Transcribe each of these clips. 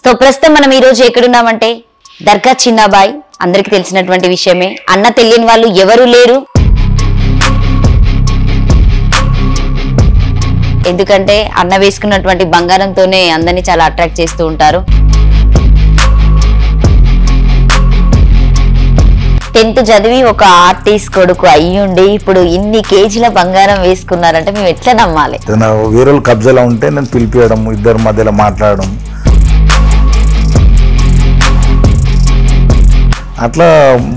So ప్రస్తుతం మనం ఈ రోజు ఎక్కడున్నామంటే దర్గా చిన్నాబాయ్, అందరికి తెలిసినటువంటి విషయమే. అన్న తెలియని వాళ్ళు ఎవరు లేరు. ఎందుకంటే అన్న వేసుకున్నటువంటి బంగారంతోనే అందరినీ చాలా అట్రాక్ట్ చేస్తూ ఉంటారు. 10th చదివి ఒక ఆర్టిస్ట్ కొడుకు అయ్యుండి ఇప్పుడు ఇన్ని కేజీల బంగారం వేసుకున్నారంటే మేము ఎట్లా నమ్మాలి? వేరే కబ్జాలో ఉంటే నేను పిలిపియడం, ఇద్దరి మధ్యలో మాట్లాడడం, అట్లా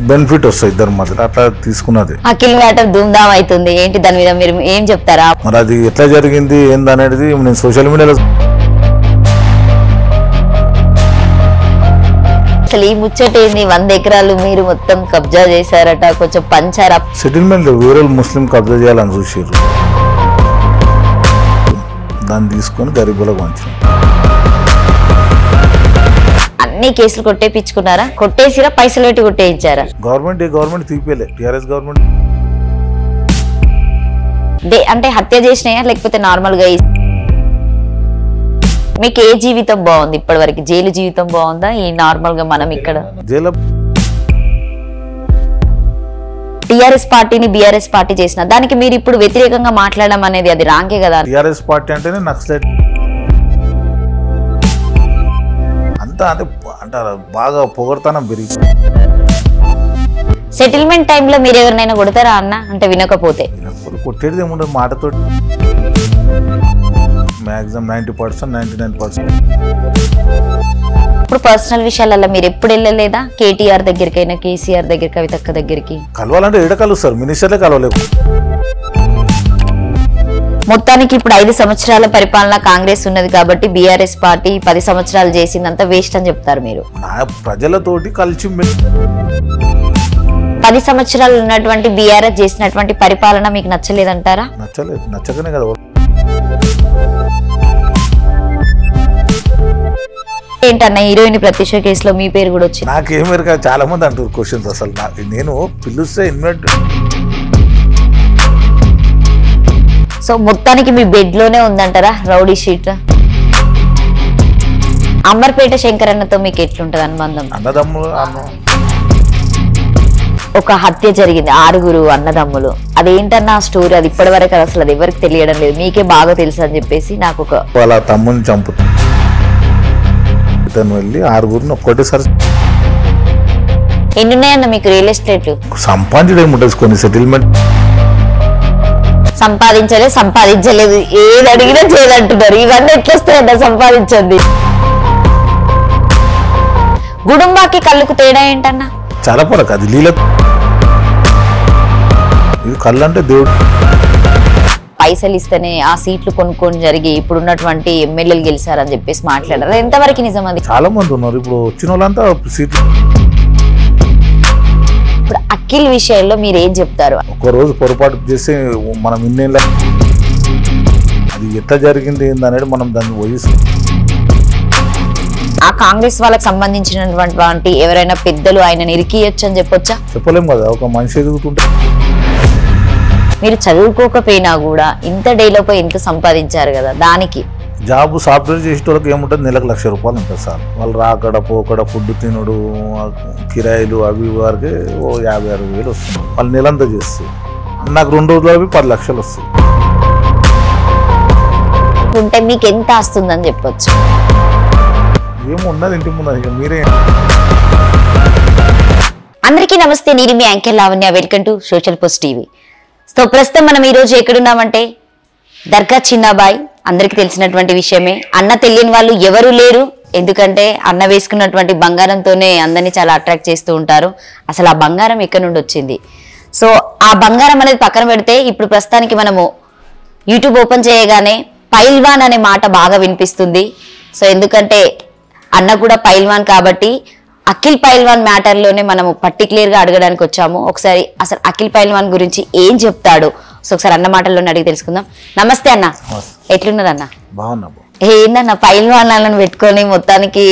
బెనిఫిట్ వస్తాయి ఇద్దరి మధ్యలో. అట్లా తీసుకున్నది అఖిల్ మ్యాటర్ ధూమ్ధామ్ అవుతుంది. ఏంటి దాని మీద మీరు ఏం చెప్తారా? మరి అది ఎట్లా జరిగింది ఏందనేది నేను సోషల్ మీడియాలో అసలు ఈ ముచ్చటేంది? 100 ఎకరాలు మీరు మొత్తం కబ్జా చేశారట, కొంచెం పంచారా? సెటిల్మెంట్ వేరే ముస్లిం కబ్జా చేయాలని చూసారు, దాన్ని తీసుకొని గరీబులకు పంచారు. అన్ని కేసులు కొట్టేపించుకున్నారా? కొట్టేసిరా? పైసలు పెట్టి కొట్టేయించారా? గవర్నమెంట్ తీపిలే, టీఆర్ఎస్ గవర్నమెంట్. అంటే హత్య చేసినాయా లేకపోతే నార్మల్ గా? మీకు ఏ జీవితం బాగుంది ఇప్పటి వరకు? జైలు జీవితం బాగుందా ఈ నార్మల్ గా మనం ఇక్కడ జైలు? టీఆర్ఎస్ పార్టీని బీఆర్ఎస్ పార్టీ చేసిన దానికి మీరు ఇప్పుడు వ్యతిరేకంగా మాట్లాడడం అనేది అది రాంగే కదా? టీఆర్ఎస్ పార్టీ అంటేనే నక్సలైట్ అంతా, అంటే అంటారు బాగా పొగడతానం పెరిగి. సెటిల్మెంట్ టైంలో మీరు ఎవరినైనా కొడతారా అన్న? అంటే వినకపోతే కొట్టేది ఏముండదు, మాటతో మ్యాక్సిమం 90%, 99%. ఇప్పుడు పర్సనల్ విషయాలలో మీరు ఎప్పుడు వెళ్ళలేదా? కేటీఆర్ దగ్గరికైనా, కేసీఆర్ దగ్గర, కవితక్క దగ్గరికి కలవాలంటే ఏడ కలుస్తారు, మినిస్టర్లే కలవలేవు. మొత్తానికి ఇప్పుడు 5 సంవత్సరాల పరిపాలన కాంగ్రెస్ ఉన్నది కాబట్టి బీఆర్ఎస్ పార్టీ 10 సంవత్సరాలు చేసిందంతా వేస్ట్ అని చెప్తారు మీరు. ప్రజలతోటి కలిసి 10 సంవత్సరాలు ఉన్నటువంటి బీఆర్ఎస్ చేసినటువంటి పరిపాలన మీకు నచ్చలేదంటారా? నచ్చలేదు, నచ్చకనే కదా. ఏంటన్న హీరోయిన్ ప్రత్యూష కేసులో మీ పేరు కూడా వచ్చింది. నాకేమేరు చాలా మంది అంటారు క్వశ్చన్స్. అసలు నేను పిలుస్తే ఇన్వైట్. సో మొత్తానికి మీ బెడ్ లోనే ఉందంటారా రౌడీ షీట్? అమర్పేట శంకర్ అన్నతో మీకు ఎట్లుంటది అనుబంధం? అన్నదమ్ములు. ఒక హత్య జరిగింది, 6 అన్నదమ్ములు. అదేంటన్న ఆ స్టోరీ? అది ఇప్పటి వరకు అసలు అది ఎవరికి తెలియడం లేదు, మీకే బాగా తెలుసు అని చెప్పేసి నాకు ఒక వాళ్ళ తమ్ముని చంపుతాను వెళ్ళి 6 ఒక్కటేసారి. ఎన్ని ఉన్నాయన్న మీకు రియల్ ఎస్టేట్? సంపాదించడం ఏముంటుంది, కొన్ని సెటిల్మెంట్. సంపాదించలేదు ఏది అడిగినా చేయదంటున్నారు. ఇవన్నీ ఎట్లా వస్తాయన్న సంపాదించండి? గుడుంబాకి కళ్ళకు తేడా ఏంటన్నా? చాలా పడక అది లీల. ఇది కళ్ళు అంటే దేవుడు. పైసలు ఇస్తేనే ఆ సీట్లు కొనుక్కొని జరిగి ఇప్పుడున్నటువంటి ఎమ్మెల్యేలు గెలిచారని చెప్పేసి మాట్లాడారు. ఎంతవరకు నిజం అది? చాలా మంది ఉన్నారు ఇప్పుడు వచ్చిన వాళ్ళంతా సీట్లు. ఇప్పుడు అఖిల్ విషయంలో మీరు ఏం చెప్తారు? ఒక్కరోజు పొరపాటు చేస్తే మనం ఇన్నేళ్ళ అది ఎట్లా జరిగింది ఏందనేది మనం దాన్ని వహిస్తాం. ఆ కాంగ్రెస్ వాళ్ళకి సంబంధించినటువంటి ఎవరైనా పెద్దలు ఆయన ఇరికియొచ్చు అని చెప్పొచ్చా? చెప్పలేము కదా, ఒక మనిషి ఎదుగుతుంటే. మీరు చదువుకోకపోయినా కూడా ఇంత డేలోపై ఎంత సంపాదించారు కదా, దానికి జాబ్ సాఫ్ట్వేర్ చేసే వాళ్ళకి ఏముంటుంది, నెలకు ₹1,00,000 ఉంటుంది సార్. వాళ్ళు రాకడ పోకడ ఫుడ్ తినుడు కిరాయిలు అవి వారికి 50-60 వేలు వస్తుంది. వాళ్ళు నెలంతా చేస్తారు. నాకు 2 రోజులు అవి 10 లక్షలు వస్తుంది. ఉంటే మీకు ఎంత వస్తుందని చెప్పొచ్చు? ఏమున్నది ఇంటి ముందు, ఇక మీరే. అందరికీ నమస్తే, నేను మీ anchor Lavanya. Welcome to Social Post TV. So ప్రస్తుతం మనం ఈ రోజు ఎక్కడున్నామంటే దర్గా చిన్నాబాయ్, అందరికి తెలిసినటువంటి విషయమే. అన్న తెలియని వాళ్ళు ఎవరు లేరు. ఎందుకంటే అన్న వేసుకున్నటువంటి బంగారంతోనే అందరినీ చాలా అట్రాక్ట్ చేస్తూ ఉంటారు. అసలు ఆ బంగారం ఎక్కడి నుండి వచ్చింది? సో ఆ బంగారం అనేది పక్కన పెడితే ఇప్పుడు ప్రస్తుతానికి మనము యూట్యూబ్ ఓపెన్ చేయగానే పైల్వాన్ అనే మాట బాగా వినిపిస్తుంది. సో ఎందుకంటే అన్న కూడా పైల్వాన్ కాబట్టి అఖిల్ పైల్వాన్ మ్యాటర్లోనే మనము పర్టికులర్గా అడగడానికి వచ్చాము. ఒకసారి అసలు అఖిల్ పైల్వాన్ గురించి ఏం చెప్తాడు సో ఒకసారి అన్న మాటల్లోనే అడిగి తెలుసుకుందాం. నమస్తే అన్న, ఎట్లున్నదన్న? బాగున్నా. ఏందన్న పైల్వాన్లను పెట్టుకొని మొత్తానికి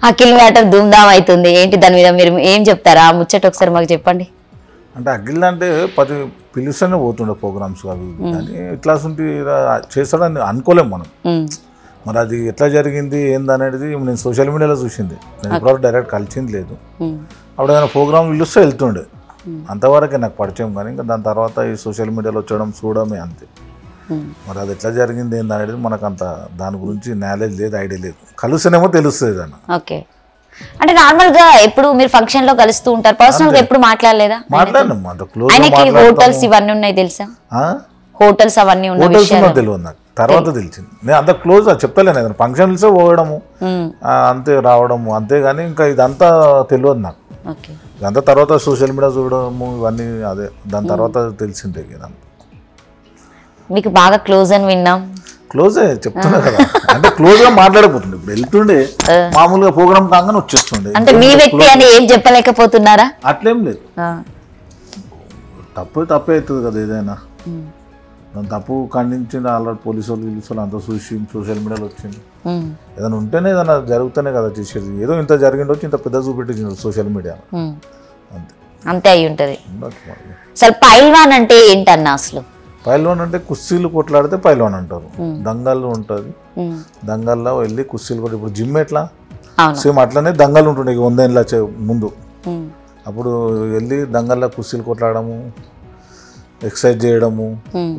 అఖిల్ మ్యాటర్ ధూమ్ధామ్ అవుతుంది. ఏంటి దాని మీద మీరు ఏం చెప్తారా? ఆ ముచ్చట ఒకసారి మాకు చెప్పండి. అంటే అఖిల్ అంటే పిలుస్తూనే పోతుండే ప్రోగ్రామ్స్ అవి, కానీ ఇట్లా చేస్తాడని అనుకోలేము మనం. మరి అది ఎట్లా జరిగింది ఏందనేది నేను సోషల్ మీడియాలో చూసింది. నేను ఇప్పటివరకు డైరెక్ట్ కలిసింది లేదు. అప్పుడు ఏదైనా ప్రోగ్రామ్ పిలుస్తే వెళ్తుండే, అంతవరకే నాకు పరిచయం. కానీ ఇంకా దాని తర్వాత ఈ సోషల్ మీడియాలో వచ్చడం చూడమే అంతే. మరి అది ఎట్లా జరిగింది ఏందనేది మనకు అంత దాని గురించి నాలెడ్జ్ లేదు, ఐడియా లేదు. కలుస్తేనేమో తెలుస్తుంది అన్న. ఓకే, అంటే నార్మల్ గా ఎప్పుడు మీరు ఫంక్షన్ లో కలుస్తూ ఉంటారు, పర్సనల్ గా ఎప్పుడు మాట్లాడలేదా? మాట్లాడినాం, అంత క్లోజ్. ఆయనకి హోటల్స్ ఇవన్నీ ఉన్నాయి తెలుసా? హోటల్స్ అవన్నీ ఉన్నాయి తెలియదు నాకు, తర్వాత తెలిసింది. నేను అంత క్లోజ్ చెప్తలేను, ఏదైనా ఫంక్షన్స్ పోవడము అంతే, రావడము అంతే. కానీ ఇంకా ఇదంతా తెలియదు నాకు. ఇదంతా తర్వాత సోషల్ మీడియా చూడడము ఇవన్నీ అదే, దాని తర్వాత తెలిసిందే. ఇదంతా మీకు బాగా క్లోజ్ అని విన్నాం. క్లోజే చెప్తున్నా కదా, అంటే క్లోజ్ గా మాట్లాడకపోతుండే. ఇప్పుడు వెళ్తుండే మామూలుగా ప్రోగ్రామ్ కాగానే వచ్చేస్తుండే. అంటే మీ వ్యక్తి అని ఏం చెప్పలేకపోతున్నారా? అట్లేం లేదు, తప్పే అవుతుంది కదా ఏదైనా. దాని తప్పు ఖండించింది ఆల్రెడీ పోలీసు వాళ్ళు అంతా చూసి సోషల్ మీడియాలో వచ్చింది. ఏదైనా ఉంటేనే ఏదైనా జరుగుతూనే కదా చేసేది. ఏదో ఇంత జరిగిండొచ్చి ఇంత పెద్ద చూపెట్టింది సోషల్ మీడియా, అంతే అంతే అయి ఉంటుంది. అసలు పైల్వాన్ అంటే ఏంటన్నా? అసలు పైల్వాన్ అంటే కుస్తీలు కొట్లాడితే పైల్వాన్ అంటారు. దంగల్ ఉంటుంది, దంగల్లో వెళ్ళి కుస్తీలు కొట్టి, ఇప్పుడు జిమ్ ఎట్లా సేమ్ అట్లనే దంగల్ ఉంటుండే 100 ఏళ్ళ ముందు. అప్పుడు వెళ్ళి దంగల్లో కుస్తీలు కొట్లాడము, ఎక్సర్సైజ్ చేయడము,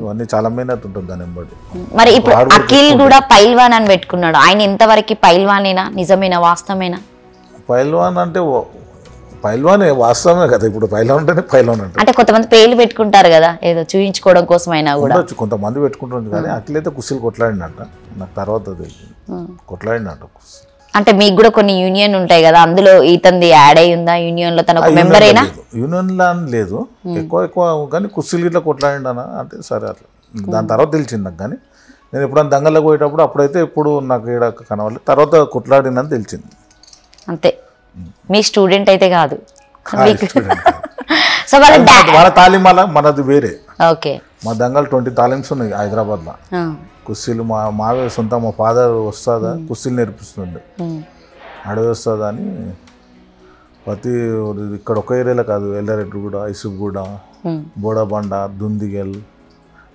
ఇవన్నీ చాలా మెయినట్ ఉంటుంది దాని బట్టి. మరి ఇప్పుడు అఖిల్ కూడా పైల్వాన్ అని పెట్టుకున్నాడు, ఆయన ఎంతవరకు పైల్వానేనా, నిజమేనా, వాస్తవమేనా? పైల్వాన్ అంటే పైల్వానే వాస్తవమే కదా. ఇప్పుడు పైల్వాన్ అంటేనే పైల్వాన్ అంటే కొంతమంది పేర్లు పెట్టుకుంటారు కదా, ఏదో చూయించుకోవడం కోసం అయినా కూడా కొంతమంది పెట్టుకుంటుంది. కానీ అఖిల్ అయితే కుస్తీలు కొట్లాడినట్ట, నాకు తర్వాత తెలిసింది కొట్లాడినట్ట. అంటే మీకు కూడా కొన్ని యూనియన్ ఉంటాయి కదా, అందులో ఇతనిది యాడ్ అయి ఉందా యూనియన్ లో? తన ఒక మెంబర్ అయినా? యూనియన్ లా లేదు, ఎక్కువ కానీ కుస్తీలు ఇట్లా కొట్లాడిండనా అంటే సరే అట్లా. దాని తర్వాత తెలిసింది నాకు. కానీ నేను ఎప్పుడైనా దంగల్లోకి పోయేటప్పుడు అప్పుడైతే ఎప్పుడు నాకు ఇక్కడ కనవాలి, తర్వాత కొట్లాడిందని తెలిసింది అంతే. మీ స్టూడెంట్ అయితే కాదు, సో వాళ్ళ తాలీమాల మనది వేరే. ఓకే, మా దంగల్ 20 తాలీమ్స్ ఉన్నాయి హైదరాబాద్లో. కుస్తీలు మావే సొంత, మా ఫాదర్ వస్తుందా కుస్తీలు నేర్పిస్తుండే, అడవి వస్తుందా అని. ప్రతి ఇక్కడ ఒక ఏరియాలో కాదు, ఎల్లారెడ్డిగూడ, ఐసుగూడ, బోడబండ, దుందిగల్,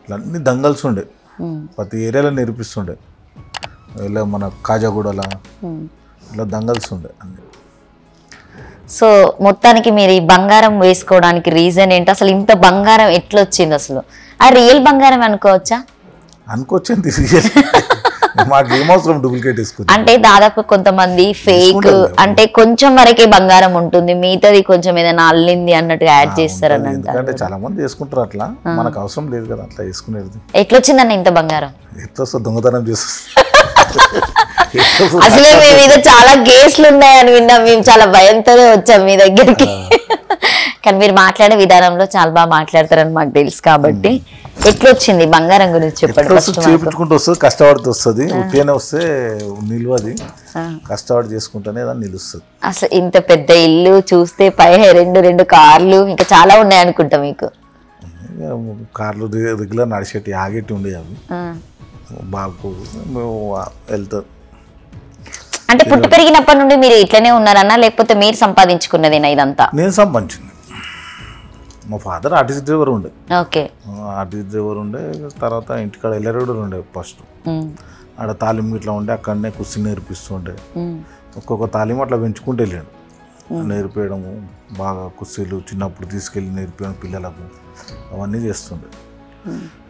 ఇట్లా అన్ని దంగల్స్ ఉండే. ప్రతి ఏరియాలో నేర్పిస్తుండే. ఇలా మన కాజాగూడలా ఇట్లా దంగల్స్ ఉండే అన్ని. సో మొత్తానికి మీరు ఈ బంగారం వేసుకోవడానికి రీజన్ ఏంటి? అసలు ఇంత బంగారం ఎట్లా వచ్చింది? అసలు ఆ రియల్ బంగారం అనుకోవచ్చా? అనుకోవచ్చండి, మాకు ఏమవసరం డూప్లికేట్ వేసుకుంటాం. అంటే దాదాపు కొంతమంది ఫేక్, అంటే కొంచెం వరకే బంగారం ఉంటుంది, మిగతాది కొంచెం ఏదైనా అల్లింది అన్నట్టుగా యాడ్ చేస్తారని అంటారు. అంటే చాలా మంది వేసుకుంటారు అట్లా, మనకు అవసరం లేదు కదా అట్లా వేసుకునేది. ఎట్లొచ్చిందన్న ఇంత బంగారం? ఎట్లా వస్తుంది? దొంగతనం చేస్తుంది. అసలే మీ మీద చాలా కేసులు ఉన్నాయని విన్నాం, మేము చాలా భయంతోనే వచ్చాం మీ దగ్గరికి. కానీ మీరు మాట్లాడే విధానంలో చాలా బాగా మాట్లాడతారని మాకు తెలుసు. కాబట్టి ఎట్లా వచ్చింది బంగారం గురించి చెప్పండి. చేపించుకుంటూ వస్తుంది, కష్టపడుతూ వస్తుంది. ఉట్టిగానే వస్తే నిలువది, కష్టపడి చేసుకుంటేనే దాన్ని నిలుస్తుంది. అసలు ఇంత పెద్ద ఇల్లు చూస్తే పై రెండు కార్లు ఇంకా చాలా ఉన్నాయి అనుకుంటా మీకు. కార్లు రెగ్యులర్ నడిచేటి ఆగేటి ఉండే, అవి బాగా వెళ్తారు. అంటే పుట్టి పెరిగినప్పటి నుండి మీరు ఇట్లనే ఉన్నారన్నా, లేకపోతే మీరు సంపాదించుకున్నదేనా ఇదంతా? నేను సంపాదించింది. మా ఫాదర్ ఆర్టీసీ డ్రైవర్ ఉండే. ఓకే, ఆర్టీసీ డ్రైవర్ ఉండే. తర్వాత ఇంటికాడ ఎల్లరెడ్డి ఉండే. ఫస్ట్ ఆడ తాలీం ఇట్లా ఉండే, అక్కడనే కుస్తీ నేర్పిస్తుండే. ఒక్కొక్క తాలీం అట్లా పెంచుకుంటూ వెళ్ళాడు, నేర్పేయడము. బాగా కుస్తీలు చిన్నప్పుడు తీసుకెళ్ళి నేర్పించడం పిల్లలకు, అవన్నీ చేస్తుండే.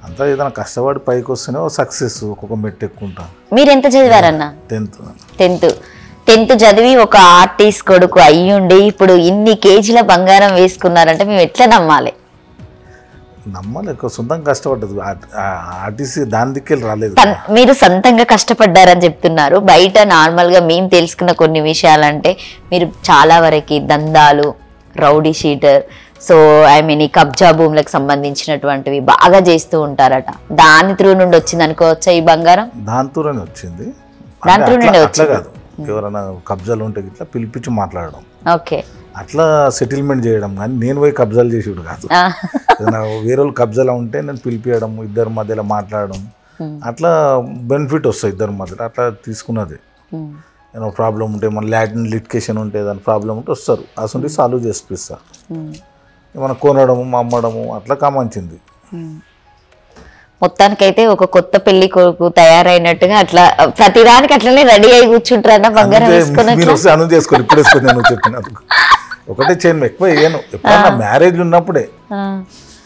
అంతా ఏదైనా కష్టపడి పైకి వస్తేనే సక్సెస్. ఒక్కొక్క మెట్టు ఎక్కుంటా. మీరు ఎంత చదివారన్న? 10th చదివి ఒక ఆర్టిస్ట్ కొడుకు అయ్యుండి ఇప్పుడు ఇన్ని కేజీల బంగారం వేసుకున్నారంటే మేము ఎట్లా నమ్మాలి? సొంతంగా కష్టపడ్డది. ఆర్టీసీ దాని దిక్కెళ్ళి రాలేదు. మీరు సొంతంగా కష్టపడ్డారని చెప్తున్నారు. బయట నార్మల్ గా మేము తెలుసుకున్న కొన్ని విషయాలంటే మీరు చాలా వరకు దందాలు, rowdy sheeter, so I mean ఈ కబ్జా భూములకు సంబంధించినటువంటివి బాగా చేస్తూ ఉంటారట. దాని త్రూ నుండి వచ్చింది అనుకోవచ్చా ఈ బంగారం? దాని త్రూనే వచ్చింది. దాని త్రూ నుండి వచ్చింది కాదు, ఎవరైనా కబ్జాలు ఉంటే ఇట్లా పిలిపించి మాట్లాడడం, ఓకే, అట్లా సెటిల్మెంట్ చేయడం. కానీ నేను పోయి కబ్జాలు చేసేవాడు కాదు. వేరే వాళ్ళు కబ్జాలో ఉంటే నేను పిలిపియడం, ఇద్దరి మధ్యలో మాట్లాడడం, అట్లా బెనిఫిట్ వస్తాయి ఇద్దరి మధ్యలో. అట్లా తీసుకున్నది. ఏమైనా ప్రాబ్లం ఉంటే, మన లిటికేషన్ ఉంటే, ఏదైనా ప్రాబ్లం ఉంటే వస్తారు, అసలు సాల్వ్ చేసిపిస్తారు. ఏమైనా కొనడము, అమ్మడము అట్లా కామంచింది. మొత్తానికైతే ఒక కొత్త పెళ్లి కొడుకు తయారైనట్టుగా అట్లా ప్రతిదానికి అట్లనే రెడీ అయి కూర్చుంటారన్న బంగారం వేసుకుని మీరు వస్తే అను చేసుకోండి, ఇప్పుడు వేసుకోండి. నేను చెప్పినందుకు ఒకటే చేయను, ఎక్కువ వేయను. ఎప్పుడన్నా మ్యారేజ్ ఉన్నప్పుడే.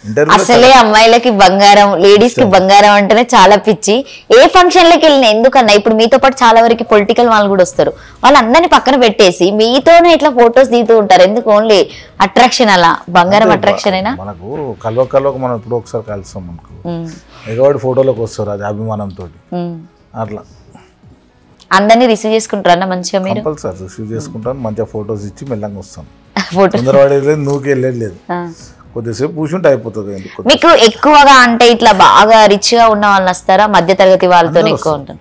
ఇంటర్వ్యూ అసలే అమ్మాయిలకి బంగారం, లేడీస్ కి బంగారం అంటేనే చాలా పిచ్చి. ఏ ఫంక్షన్ లకి వెళ్ళినా ఎందుకన్నా ఇప్పుడు మీతో పాటు చాలా వరకు పొలిటికల్ వాళ్ళు కూడా వస్తారు, వాళ్ళందరినీ పక్కన పెట్టేసి మీతోనే ఇట్లా ఫొటోస్ దిగుతూ ఉంటారు. ఎందుకు? ఓన్లీ అట్రాక్షన్, అలా బంగారం అట్రాక్షన్ అయినా మనకు కలవక మనం ఇప్పుడు ఒకసారి కలుస్తాం మనకు ఎగవాడి ఫోటోలోకి వస్తారు, అది అభిమానంతో అట్లా అందరినీ రిసీవ్ చేసుకుంటారన్న మంచిగా మీరు? కంపల్సరీ రిసీవ్ చేసుకుంటాను, మంచిగా ఫొటోస్ ఇచ్చి మెల్లంగా వస్తాం. ఫోటో తొందరపడేది లేదు, నువ్వుకి వెళ్ళేది లేదు, కొద్దిసేపు కూర్చుంటే అయిపోతుంది. మీకు ఎక్కువగా అంటే ఇట్లా బాగా రిచ్ గా ఉన్న వాళ్ళు వస్తారా, మధ్య తరగతి వాళ్ళతో ఎక్కువ ఉంటారు?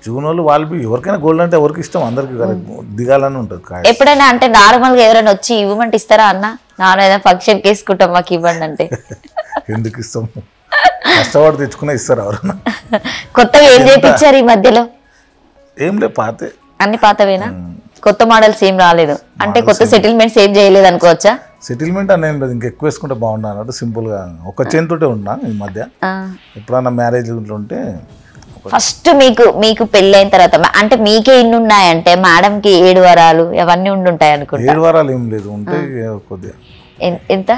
జూన్ వాళ్ళు వాళ్ళు ఎవరికైనా గోల్డ్ అంటే ఎవరికి ఇష్టం, అందరికి దిగాలని ఉంటుంది. ఎప్పుడైనా అంటే నార్మల్ గా ఎవరైనా వచ్చి ఇవ్వమంటే ఇస్తారా అన్న? నాన్న ఏదైనా ఫంక్షన్ వేసుకుంటాం మాకు ఇవ్వండి అంటే ఎందుకు ఇస్తాం, కష్టపడి తెచ్చుకున్నా ఇస్తారు ఎవరన్నా. కొత్తగా ఏం చేయించారు ఈ మధ్యలో? ఏం లేదు, పాతే అన్ని పాతవేనా? కొత్త మోడల్స్ ఏం రాలేదు అంటే, కొత్త సెటిల్మెంట్స్ ఏం చేయలేదు అనుకోవచ్చా? సెటిల్మెంట్ అని ఏం లేదు, ఇంకా ఎక్కువ వేసుకుంటే బాగుండా అన్నట్టు సింపుల్ గా ఒక చైన్ తోటే ఉన్నా ఈ మధ్య. ఎప్పుడన్నా మ్యారేజ్ ఉంటే ఫస్ట్ మీకు పెళ్ళి అయిన తర్వాత అంటే మీకే ఇన్ని ఉన్నాయంటే మేడం కి 7 వారాలు అవన్నీ ఉండుంటాయి అనుకుంటా. 7 వారాలు ఏం లేదు, ఉంటే కొద్దిగా. ఎంత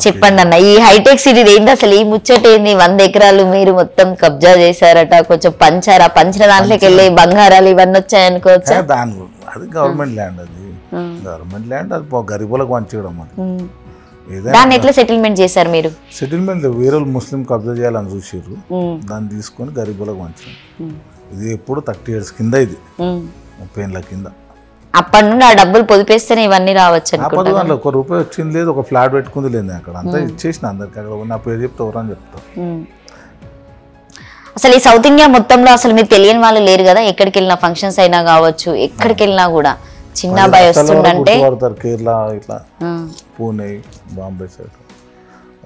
చెప్పండి అన్న, ఈ హైటెక్ సిటీ ఏంటి అసలు? ఈ ముచ్చట ఏంది? 100 ఎకరాలు మీరు మొత్తం కబ్జా చేశారట, కొంచెం పంచారా? పంచిన దాంట్లోకి వెళ్ళి బంగారాలు ఇవన్నీ వచ్చాయి అనుకోవచ్చా? అది గవర్నమెంట్ ల్యాండ్, అది గవర్నమెంట్ ల్యాండ్, అది గరీబులకు పంచడం. దాన్ని ఎట్లా సెటిల్మెంట్ చేశారు మీరు? సెటిల్మెంట్ వేరే ముస్లిం కబ్జా చేయాలని చూసారు, దాన్ని తీసుకొని గరీబులకు పంచారు. ఇది ఎప్పుడు 30 years కింద, ఇది 30 ఏళ్ళ కింద. అప్పటి నుండి ఆ డబ్బులు పొదిపేస్తేనే ఇవన్నీ రావచ్చు అనుకుంటా. ₹1 రూపాయి వచ్చింది లేదు, ఒక ఫ్లాట్ పెట్టుకుంది లేదు, అక్కడ అంతా ఇచ్చేసిన అందరికి. అక్కడ నా పేరు చెప్తే ఎవరని చెప్తారు. అసలు ఈ సౌత్ ఇండియా మొత్తంలో అసలు మీరు తెలియని వాళ్ళు లేరు కదా? ఎక్కడికి వెళ్ళినా ఫంక్షన్స్ అయినా కావచ్చు, ఎక్కడికి వెళ్ళినా కూడా చిన్న అబ్బాయి వస్తుందంటే కేరళ ఇట్లా పూణే బాంబే సైడ్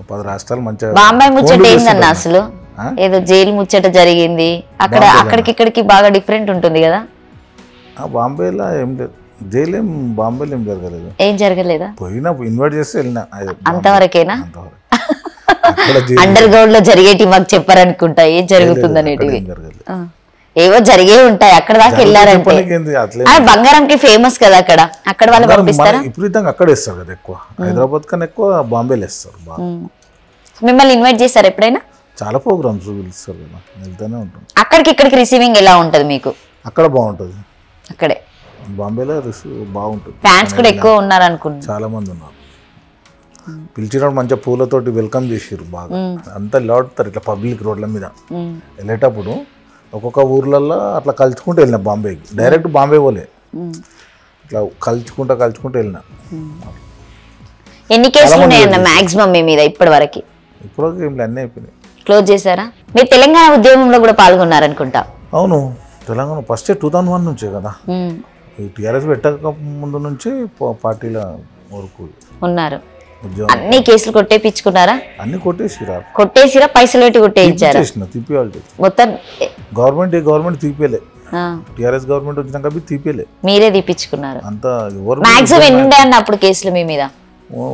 10 రాష్ట్రాలు మంచిగా. బాంబే ముచ్చట ఏందన్న అసలు? ఏదో జైలు ముచ్చట జరిగింది అక్కడ, అక్కడికి ఇక్కడికి బాగా డిఫరెంట్ ఉంటుంది కదా? బాంబేలో ఏం లేదు, జైలు ఏం బాంబేలో ఏం జరగలేదు. ఏం జరగలేదా? పోయినా ఇన్వైట్ చేస్తే వెళ్ళినా, అంతవరకేనా? అండర్ గ్రౌండ్ లో జరిగేటి మాకు చెప్పారనుకుంటా, ఏం జరుగుతుంది అనేటివి ఏవో జరిగే ఉంటాయి. అక్కడ దాకా వెళ్ళారంటే బంగారంకి ఫేమస్ కదా అక్కడ, అక్కడ వాళ్ళు పంపిస్తారా? విపరీతంగా అక్కడ వేస్తారు కదా ఎక్కువ, హైదరాబాద్ కన్నా ఎక్కువ బాంబేలో వేస్తారు. మిమ్మల్ని ఇన్వైట్ చేస్తారు ఎప్పుడైనా? చాలా ప్రోగ్రామ్స్ పిలుస్తారు కదా, వెళ్తూనే ఉంటాం. అక్కడికి ఇక్కడికి రిసీవింగ్ ఎలా ఉంటది మీకు? అక్కడ బాగుంటది, అక్కడే బాంబేలో బాగుంటుంది. ఫ్యాన్స్ కూడా ఎక్కువ ఉన్నారు అనుకుంటా, చాలా మంది ఉన్నారు. పిలిచినప్పుడు మంచిగా పూలతోటి వెల్కమ్ చేసారు బాగా, అంతా లాడుతారు ఇట్లా పబ్లిక్ రోడ్ల మీద. వెళ్ళేటప్పుడు ఒక్కొక్క ఊర్లలో అట్లా కలుచుకుంటూ వెళ్ళినా బాంబేకి, డైరెక్ట్ బాంబే పోలే, ఇట్లా కలుచుకుంటూ వెళ్ళినా. ఎన్ని కేసులు ఉన్నాయన్న మాక్సిమం మీ మీద ఇప్పటి వరకు? ఇప్పటివరకు ఏం అన్నీ అయిపోయినాయి. క్లోజ్ చేశారా? మీరు తెలంగాణ ఉద్యమంలో కూడా పాల్గొన్నారనుకుంటా. అవును, తెలంగాణ ఫస్ట్ 2001 నుంచే కదా, టీఆర్ఎస్ పెట్టక ముందు నుంచి పార్టీల వరకు ఉన్నారు. అన్ని కేసులు కొట్టేపించుకున్నారా? అన్ని కొట్టేసిరా? పైసలు పెట్టి కొట్టేయించారా? మొత్తం గవర్నమెంట్ తీపేలే, టీఆర్ఎస్ గవర్నమెంట్ వచ్చినాక తీపేలే, మీరే తీపించుకున్నారు. అంతా ఎవరు మాక్సిమం ఎన్ని ఉండే అన్న అప్పుడు కేసులు మీ మీద?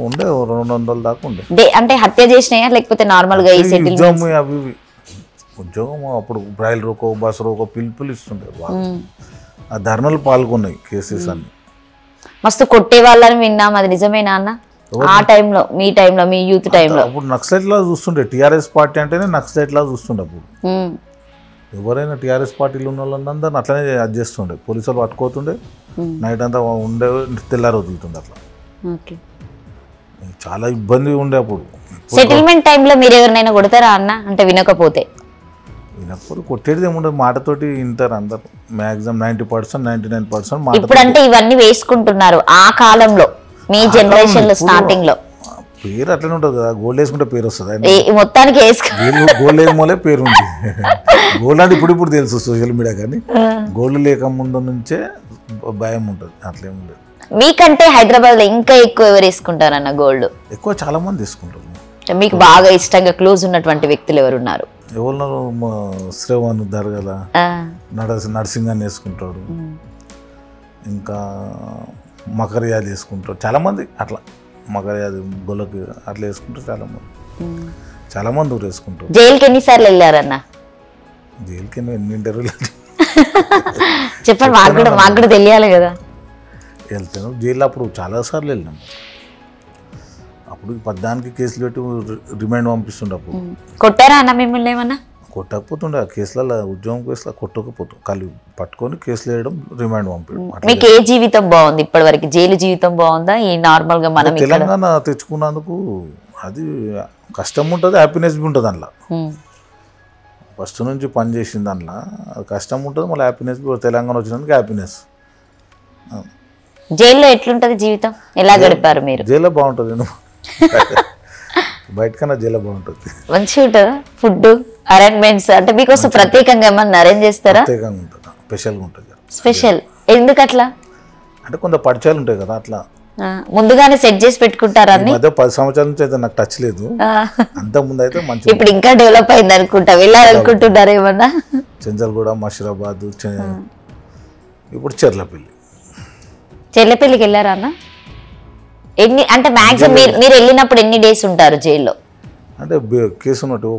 ఉండే 200 దాకా ఉండే. అంటే హత్య చేసినాయా లేకపోతే నార్మల్ గా? ఉద్యోగం అప్పుడు బ్రైల్ రోకో బస్ రోకో పిలుపులు ఇస్తుండే, ఆ ధర్నాలు పాల్గొన్నాయి కేసెస్ అన్ని. మస్తు కొట్టే వాళ్ళని విన్నాం, అది నిజమేనా అన్న? ఆ టైంలో మీ టైంలో, మీ యూత్ టైంలో అప్పుడు నక్సలైట్ లా చూస్తుండే, టీఆర్ఎస్ పార్టీ అంటేనే నక్సలైట్ లా చూస్తుండే. అప్పుడు ఎవరైనా టీఆర్ఎస్ పార్టీలు ఉన్న వాళ్ళందరినీ అట్లనే అది చేస్తుండే, పోలీసులు పట్టుకోతుండే, నైట్ అంతా ఉండే, తెల్లారి వదులుతుండే. అట్లా చాలా ఇబ్బంది ఉండే అప్పుడు. సెటిల్మెంట్ టైంలో మీరు ఎవరినైనా కొడతారా అన్న? అంటే వినకపోతే కొట్టేది ఏముండదు, మాటతోటి వింటారు అందరు. మాక్సిమం 90% 99% ఇప్పుడు అంటే ఇవన్నీ వేసుకుంటున్నారు. ఆ కాలంలో మీ జనరేషన్ లో స్టార్టింగ్ లో పేరు అట్లనే ఉంటుంది కదా, గోల్డ్ వేసుకుంటే పేరు వస్తుంది. మొత్తానికి గోల్డ్ వేయమోలే పేరు ఉంది. గోల్డ్ అంటే ఇప్పుడు తెలుసు సోషల్ మీడియా, కానీ గోల్డ్ లేక ముందు నుంచే భయం ఉంటుంది. అట్లేముండదు. మీకంటే హైదరాబాద్ లో ఇంకా ఎక్కువ ఎవరు వేసుకుంటారన్న గోల్డ్? ఎక్కువ చాలా మంది తీసుకుంటారు. మీకు బాగా ఇష్టంగా క్లోజ్ ఉన్నటువంటి వ్యక్తులు ఎవరున్నారు? ఎవరున్నారు? శ్రవణ్ దర్గల నర్సింగ్ అని వేసుకుంటాడు, ఇంకా మకర్యాది వేసుకుంటారు చాలా మంది. అట్లా మకర్యాది గొల్లకి అట్లా వేసుకుంటారు చాలా మంది. చాలా మంది ఊరేసుకుంటారు. జైలుకి ఎన్నిసార్లు వెళ్ళారన్న? జైలుకి ఎన్ని ఇంటర్వ్యూలు చెప్పండి, మాకు కూడా తెలియాలి కదా. వెళ్తాను జైల్లో అప్పుడు చాలాసార్లు వెళ్ళినాం. అప్పుడు పద్దానికి కేసులు పెట్టి రిమైండ్ పంపిస్తుండే. అప్పుడు కొట్టారా అన్న మిమ్మల్ని ఏమన్నా? కొట్టకపోతుండే. ఆ కేసులలో ఉద్యోగం కేసులో కొట్టకపోతు కళ్ళు పట్టుకొని కేసులు వేయడం, రిమైండ్ పంపించడం. మీకు ఏ జీవితం బాగుంది ఇప్పటి వరకు? జైలు జీవితం బాగుందా ఈ నార్మల్ గా మనం తెలంగాణ తెచ్చుకున్నందుకు? అది కష్టం ఉంటుంది, హ్యాపీనెస్ బి ఉంటుంది. అందులో ఫస్ట్ నుంచి పని చేసింది, దాంట్లో కష్టం ఉంటుంది, మళ్ళీ హ్యాపీనెస్. తెలంగాణ వచ్చినందుకు హ్యాపీనెస్. జైల్లో ఎట్లుంటది జీవితం? ఎలా గడిపారు మీరు? జైల్లో బాగుంటుంది, బయటకన్నా జైల్లో బాగుంటుంది. మంచిగా ఉంటుందా ఫుడ్ అరేంజ్మెంట్స్? అంటే మీకోసం ప్రత్యేకంగా ఏమన్నా అరేంజ్ చేస్తారా? ప్రత్యేకంగా ఉంటుంది, స్పెషల్గా ఉంటుంది. స్పెషల్ ఎందుకు అట్లా? అంటే కొంత పరిచయాలు ఉంటాయి కదా, అట్లా ముందుగానే సెట్ చేసి పెట్టుకుంటారా? మధ్య 10 సంవత్సరాల నుంచి అయితే నాకు టచ్ లేదు. అంత ముందు అయితే మంచి. ఇప్పుడు ఇంకా డెవలప్ అయింది అనుకుంటా, వెళ్ళాలనుకుంటున్నారు ఏమన్నా? చెంచల్గూడ, మషీరాబాద్, ఇప్పుడు చెర్లపల్లి. చెర్లపల్లికి వెళ్ళారా అన్న? ఎన్ని అంటే మ్యాక్సిమం మీరు వెళ్ళినప్పుడు ఎన్ని డేస్ ఉంటారు జైల్లో? అంటే కేసు ఉన్నట్టు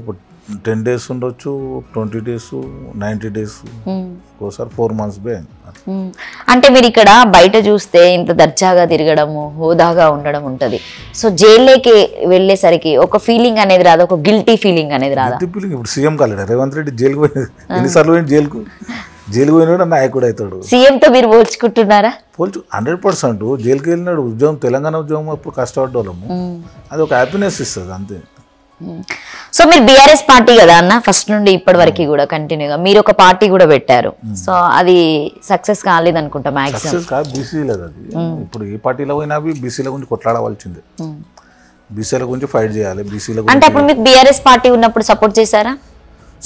10 days ఉండొచ్చు, 20 days, 90 days, ఒకసారి 4 months బే. అంటే మీరు ఇక్కడ బయట చూస్తే ఇంత దర్జాగా తిరగడము, హోదాగా ఉండడం ఉంటది. సో జైల్లోకి వెళ్ళేసరికి ఒక ఫీలింగ్ అనేది రాదు, ఒక గిల్టీ ఫీలింగ్ అనేది రాదా? ఫీలింగ్. ఇప్పుడు సీఎం కాలేడు రేవంత్ రెడ్డి, జైలుకు పోయిన ఎన్నిసార్లు పోయిన జైలుకు పోయినాడు, నాయకుడు అవుతాడు. సీఎంతో మీరు పోల్చుకుంటున్నారా? 100%. జైలుకి వెళ్ళినాడు. ఉద్యోగం, తెలంగాణ ఉద్యోగం అప్పుడు కష్టపడ్డోళ్ళము, అది ఒక హ్యాపీనెస్ ఇస్తుంది అంతే. సో మీరు బీఆర్ఎస్ పార్టీ కదా అన్న ఫస్ట్ నుండి ఇప్పటి వరకు కూడా కంటిన్యూగా మీరు ఒక పార్టీ కూడా పెట్టారు. సో అది సక్సెస్ కాలేదు అనుకుంటా మాక్సిమం. బీసీ లేదు అది. ఇప్పుడు ఏ పార్టీలో పోయినా బీసీల గురించి కొట్లాడవలసిందే, బీసీల గురించి ఫైట్ చేయాలి. బీసీల అంటే అప్పుడు మీకు బీఆర్ఎస్ పార్టీ ఉన్నప్పుడు సపోర్ట్ చేశారా?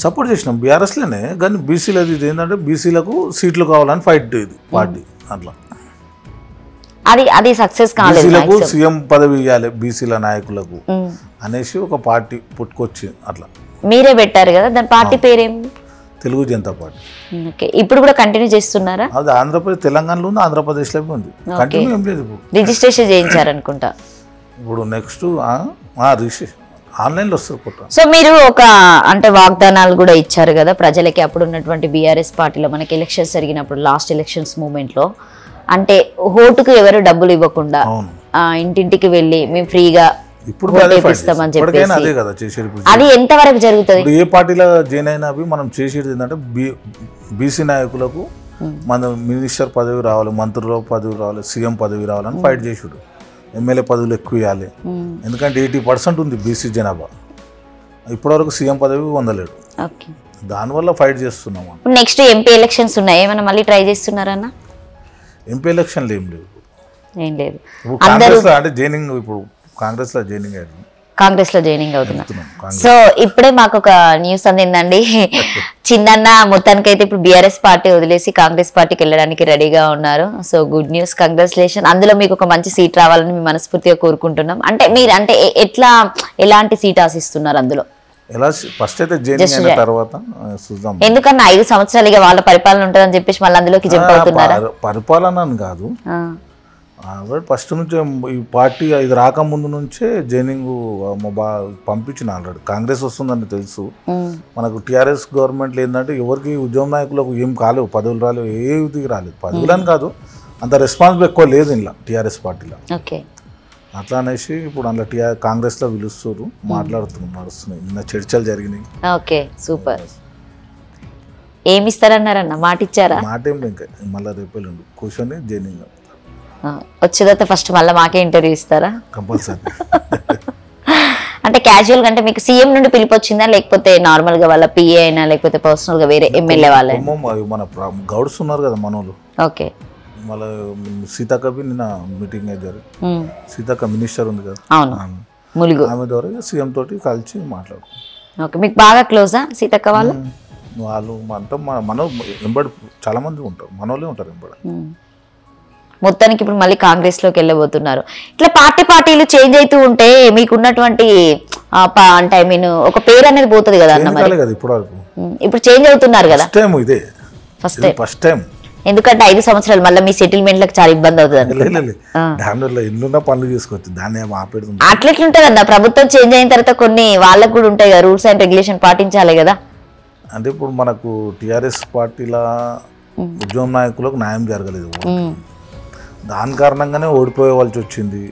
సపోర్ట్ చేసినాం బీఆర్ఎస్లోనే, కానీ బీసీలది ఇది ఏంటంటే బీసీలకు సీట్లు కావాలని ఫైట్ ఇది పార్టీ. అట్లా అది సక్సెస్ కాలేదు. సీఎం పదవి ఇవ్వాలి బీసీల నాయకులకు అనేసి ఒక పార్టీ పుట్టుకొచ్చి అట్లా మీరే పెట్టారు కదా, దాని పార్టీ పేరేం? తెలుగు జనతా పార్టీ. ఓకే, ఇప్పుడు కూడా కంటిన్యూ చేస్తున్నారా? అది ఆంధ్రప్రదేశ్, తెలంగాణలో ఉంది, ఆంధ్రప్రదేశ్లో ఉంది. కంటిన్యూ ఏం లేదు. ఇప్పుడు రిజిస్ట్రేషన్ చేయించారనుకుంటా. ఇప్పుడు నెక్స్ట్ రిజిస్ట్రేషన్ ఆన్లైన్లో వస్తుంది. సో మీరు ఒక అంటే వాగ్దానాలు కూడా ఇచ్చారు కదా ప్రజలకి అప్పుడు ఉన్నటువంటి బీఆర్ఎస్ పార్టీలో. మనకి ఎలక్షన్స్ జరిగినప్పుడు లాస్ట్ ఎలక్షన్స్ మూమెంట్లో అంటే ఓటుకు ఎవరు డబ్బులు ఇవ్వకుండా ఇంటింటికి వెళ్ళి మేము ఫ్రీగా ఇస్తామని చెప్పేసి, అది ఎంత వరకు జరుగుతుంది? ఏ పార్టీలో జాయిన్ అయినా మనం చేసేది ఏంటంటే బీసీ నాయకులకు మన మినిస్టర్ పదవి రావాలి, మంత్రుల పదవి రావాలి, సీఎం పదవి రావాలని ఫైట్ చేసుడు. ఎమ్మెల్యే పదవులు ఎక్కువ ఇవ్వాలి, ఎందుకంటే 80% ఉంది బీసీ జనాభా. ఇప్పటివరకు సీఎం పదవి పొందలేడు, దానివల్ల ఫైట్ చేస్తున్నాము. నెక్స్ట్ ఎంపీ ఎలక్షన్స్ ఉన్నాయి, ఏమైనా మళ్ళీ ట్రై చేస్తున్నారన్న? ఎంపీ ఎలక్షన్లు ఏం లేవు. ఏం లేదు. అంటే జాయినింగ్ ఇప్పుడు కాంగ్రెస్లో జాయినింగ్ అయ్యారు. కాంగ్రెస్ లో జాయినింగ్ అవుతున్నా. సో ఇప్పుడే మాకు ఒక న్యూస్ అందిందండి, చిన్న మొత్తానికైతే ఇప్పుడు బీఆర్ఎస్ పార్టీ వదిలేసి కాంగ్రెస్ పార్టీకి వెళ్ళడానికి రెడీగా ఉన్నారు. So good news, congratulation. అందులో మీకు ఒక మంచి సీట్ రావాలని మేము మనస్ఫూర్తిగా కోరుకుంటున్నాం. అంటే మీరు అంటే ఎలాంటి సీట్ ఆశిస్తున్నారు అందులో? ఫస్ట్ అయితే జాయినింగ్ అయిన తర్వాత చూద్దాం. ఎందుకన్నా 5 సంవత్సరాలుగా వాళ్ళ పరిపాలన ఉంటుందని చెప్పేసి మళ్ళీ అందులోకి జంప్ అవుతున్నారా? పరిపాలన అని కాదు, ఫస్ట్ నుంచి ఈ పార్టీ ఇది రాకముందు నుంచే జాయినింగ్ పంపించిన. ఆల్రెడీ కాంగ్రెస్ వస్తుందని తెలుసు మనకు. టీఆర్ఎస్ గవర్నమెంట్లో ఏంటంటే ఎవరికి ఉద్యమ నాయకులకు ఏం కాలేవు, పదవులు రాలేవు, ఏది రాలేదు. పదవులని కాదు, అంత రెస్పాన్సిబుల్ ఎక్కువ లేదు ఇలా టీఆర్ఎస్ పార్టీలో. అట్లా అనేసి ఇప్పుడు అందులో కాంగ్రెస్లో పిలుస్తారు, మాట్లాడుతున్నాం, నడుస్తున్నాయి. నిన్న చర్చలు జరిగినాయి. Okay, super. ఏమి ఇస్తారన్నారన్న? మాట ఇచ్చారా? మాట ఏం ఇంకా మళ్ళీ రేపు కూర్చొని జాయినింగ్ వచ్చేదాకా ఫస్ట్ మళ్ళీ మాకే ఇంటర్వ్యూ ఇస్తారా? కంపల్సరీ. అంటే క్యాజువల్ గా అంటే మీకు సీఎం నుండి పిలుపు వచ్చిందా, లేకపోతే నార్మల్ గా వాళ్ళ పిఏ అయినా, లేకపోతే పర్సనల్ గా వేరే ఎమ్మెల్యే వాళ్ళ? మన గౌడ్స్ ఉన్నారు కదా మనోళ్ళు. ఓకే. మళ్ళీ సీతక్కవి నిన్న మీటింగ్ అయ్యారు. సీతక్క మినిస్టర్ ఉంది కదా, అవును, ములుగు, ఆమె ద్వారా సీఎం తోటి కలిసి మాట్లాడుకున్నాం. ఓకే, మీకు బాగా క్లోజా సీతక్క వాళ్ళు? వాళ్ళు అంతా మన ఎంబడి చాలా మంది ఉంటారు, మనోళ్ళే ఉంటారు ఎంబడి. మొత్తానికి ఇప్పుడు మళ్ళీ కాంగ్రెస్ లోకి వెళ్ళబోతున్నారు. ఇట్లా పార్టీలు చేంజ్ అవుతూ ఉంటే మీకున్నటువంటి అంటే ఐ మీన్ ఒక పేరు అనేది పోతుంది కదా అన్న. మరి ఇప్పుడు చేంజ్ అవుతున్నారు కదా. ఫస్ట్ టైం ఎందుకంటే 5 సంవత్సరాలు మళ్ళీ మీ సెటిల్మెంట్లకు చాలా ఇబ్బంది అవుతుంది. డామినర్లో ఎన్నున్న పనులు చేసుకోవచ్చు, దాన్ని ఏమో ఆపేడుతుంది. అట్లెట్లుంటది అన్న, ప్రభుత్వం చేంజ్ అయిన తర్వాత కొన్ని వాళ్ళకు కూడా ఉంటాయి కదా రూల్స్ అండ్ రెగ్యులేషన్ పాటించాలి కదా. అంటే ఇప్పుడు మనకు టీఆర్ఎస్ పార్టీల ఉద్యమ నాయకులకు న్యాయం జరగలేదు, దాని కారణంగానే ఓడిపోయేవాల్సి వచ్చింది.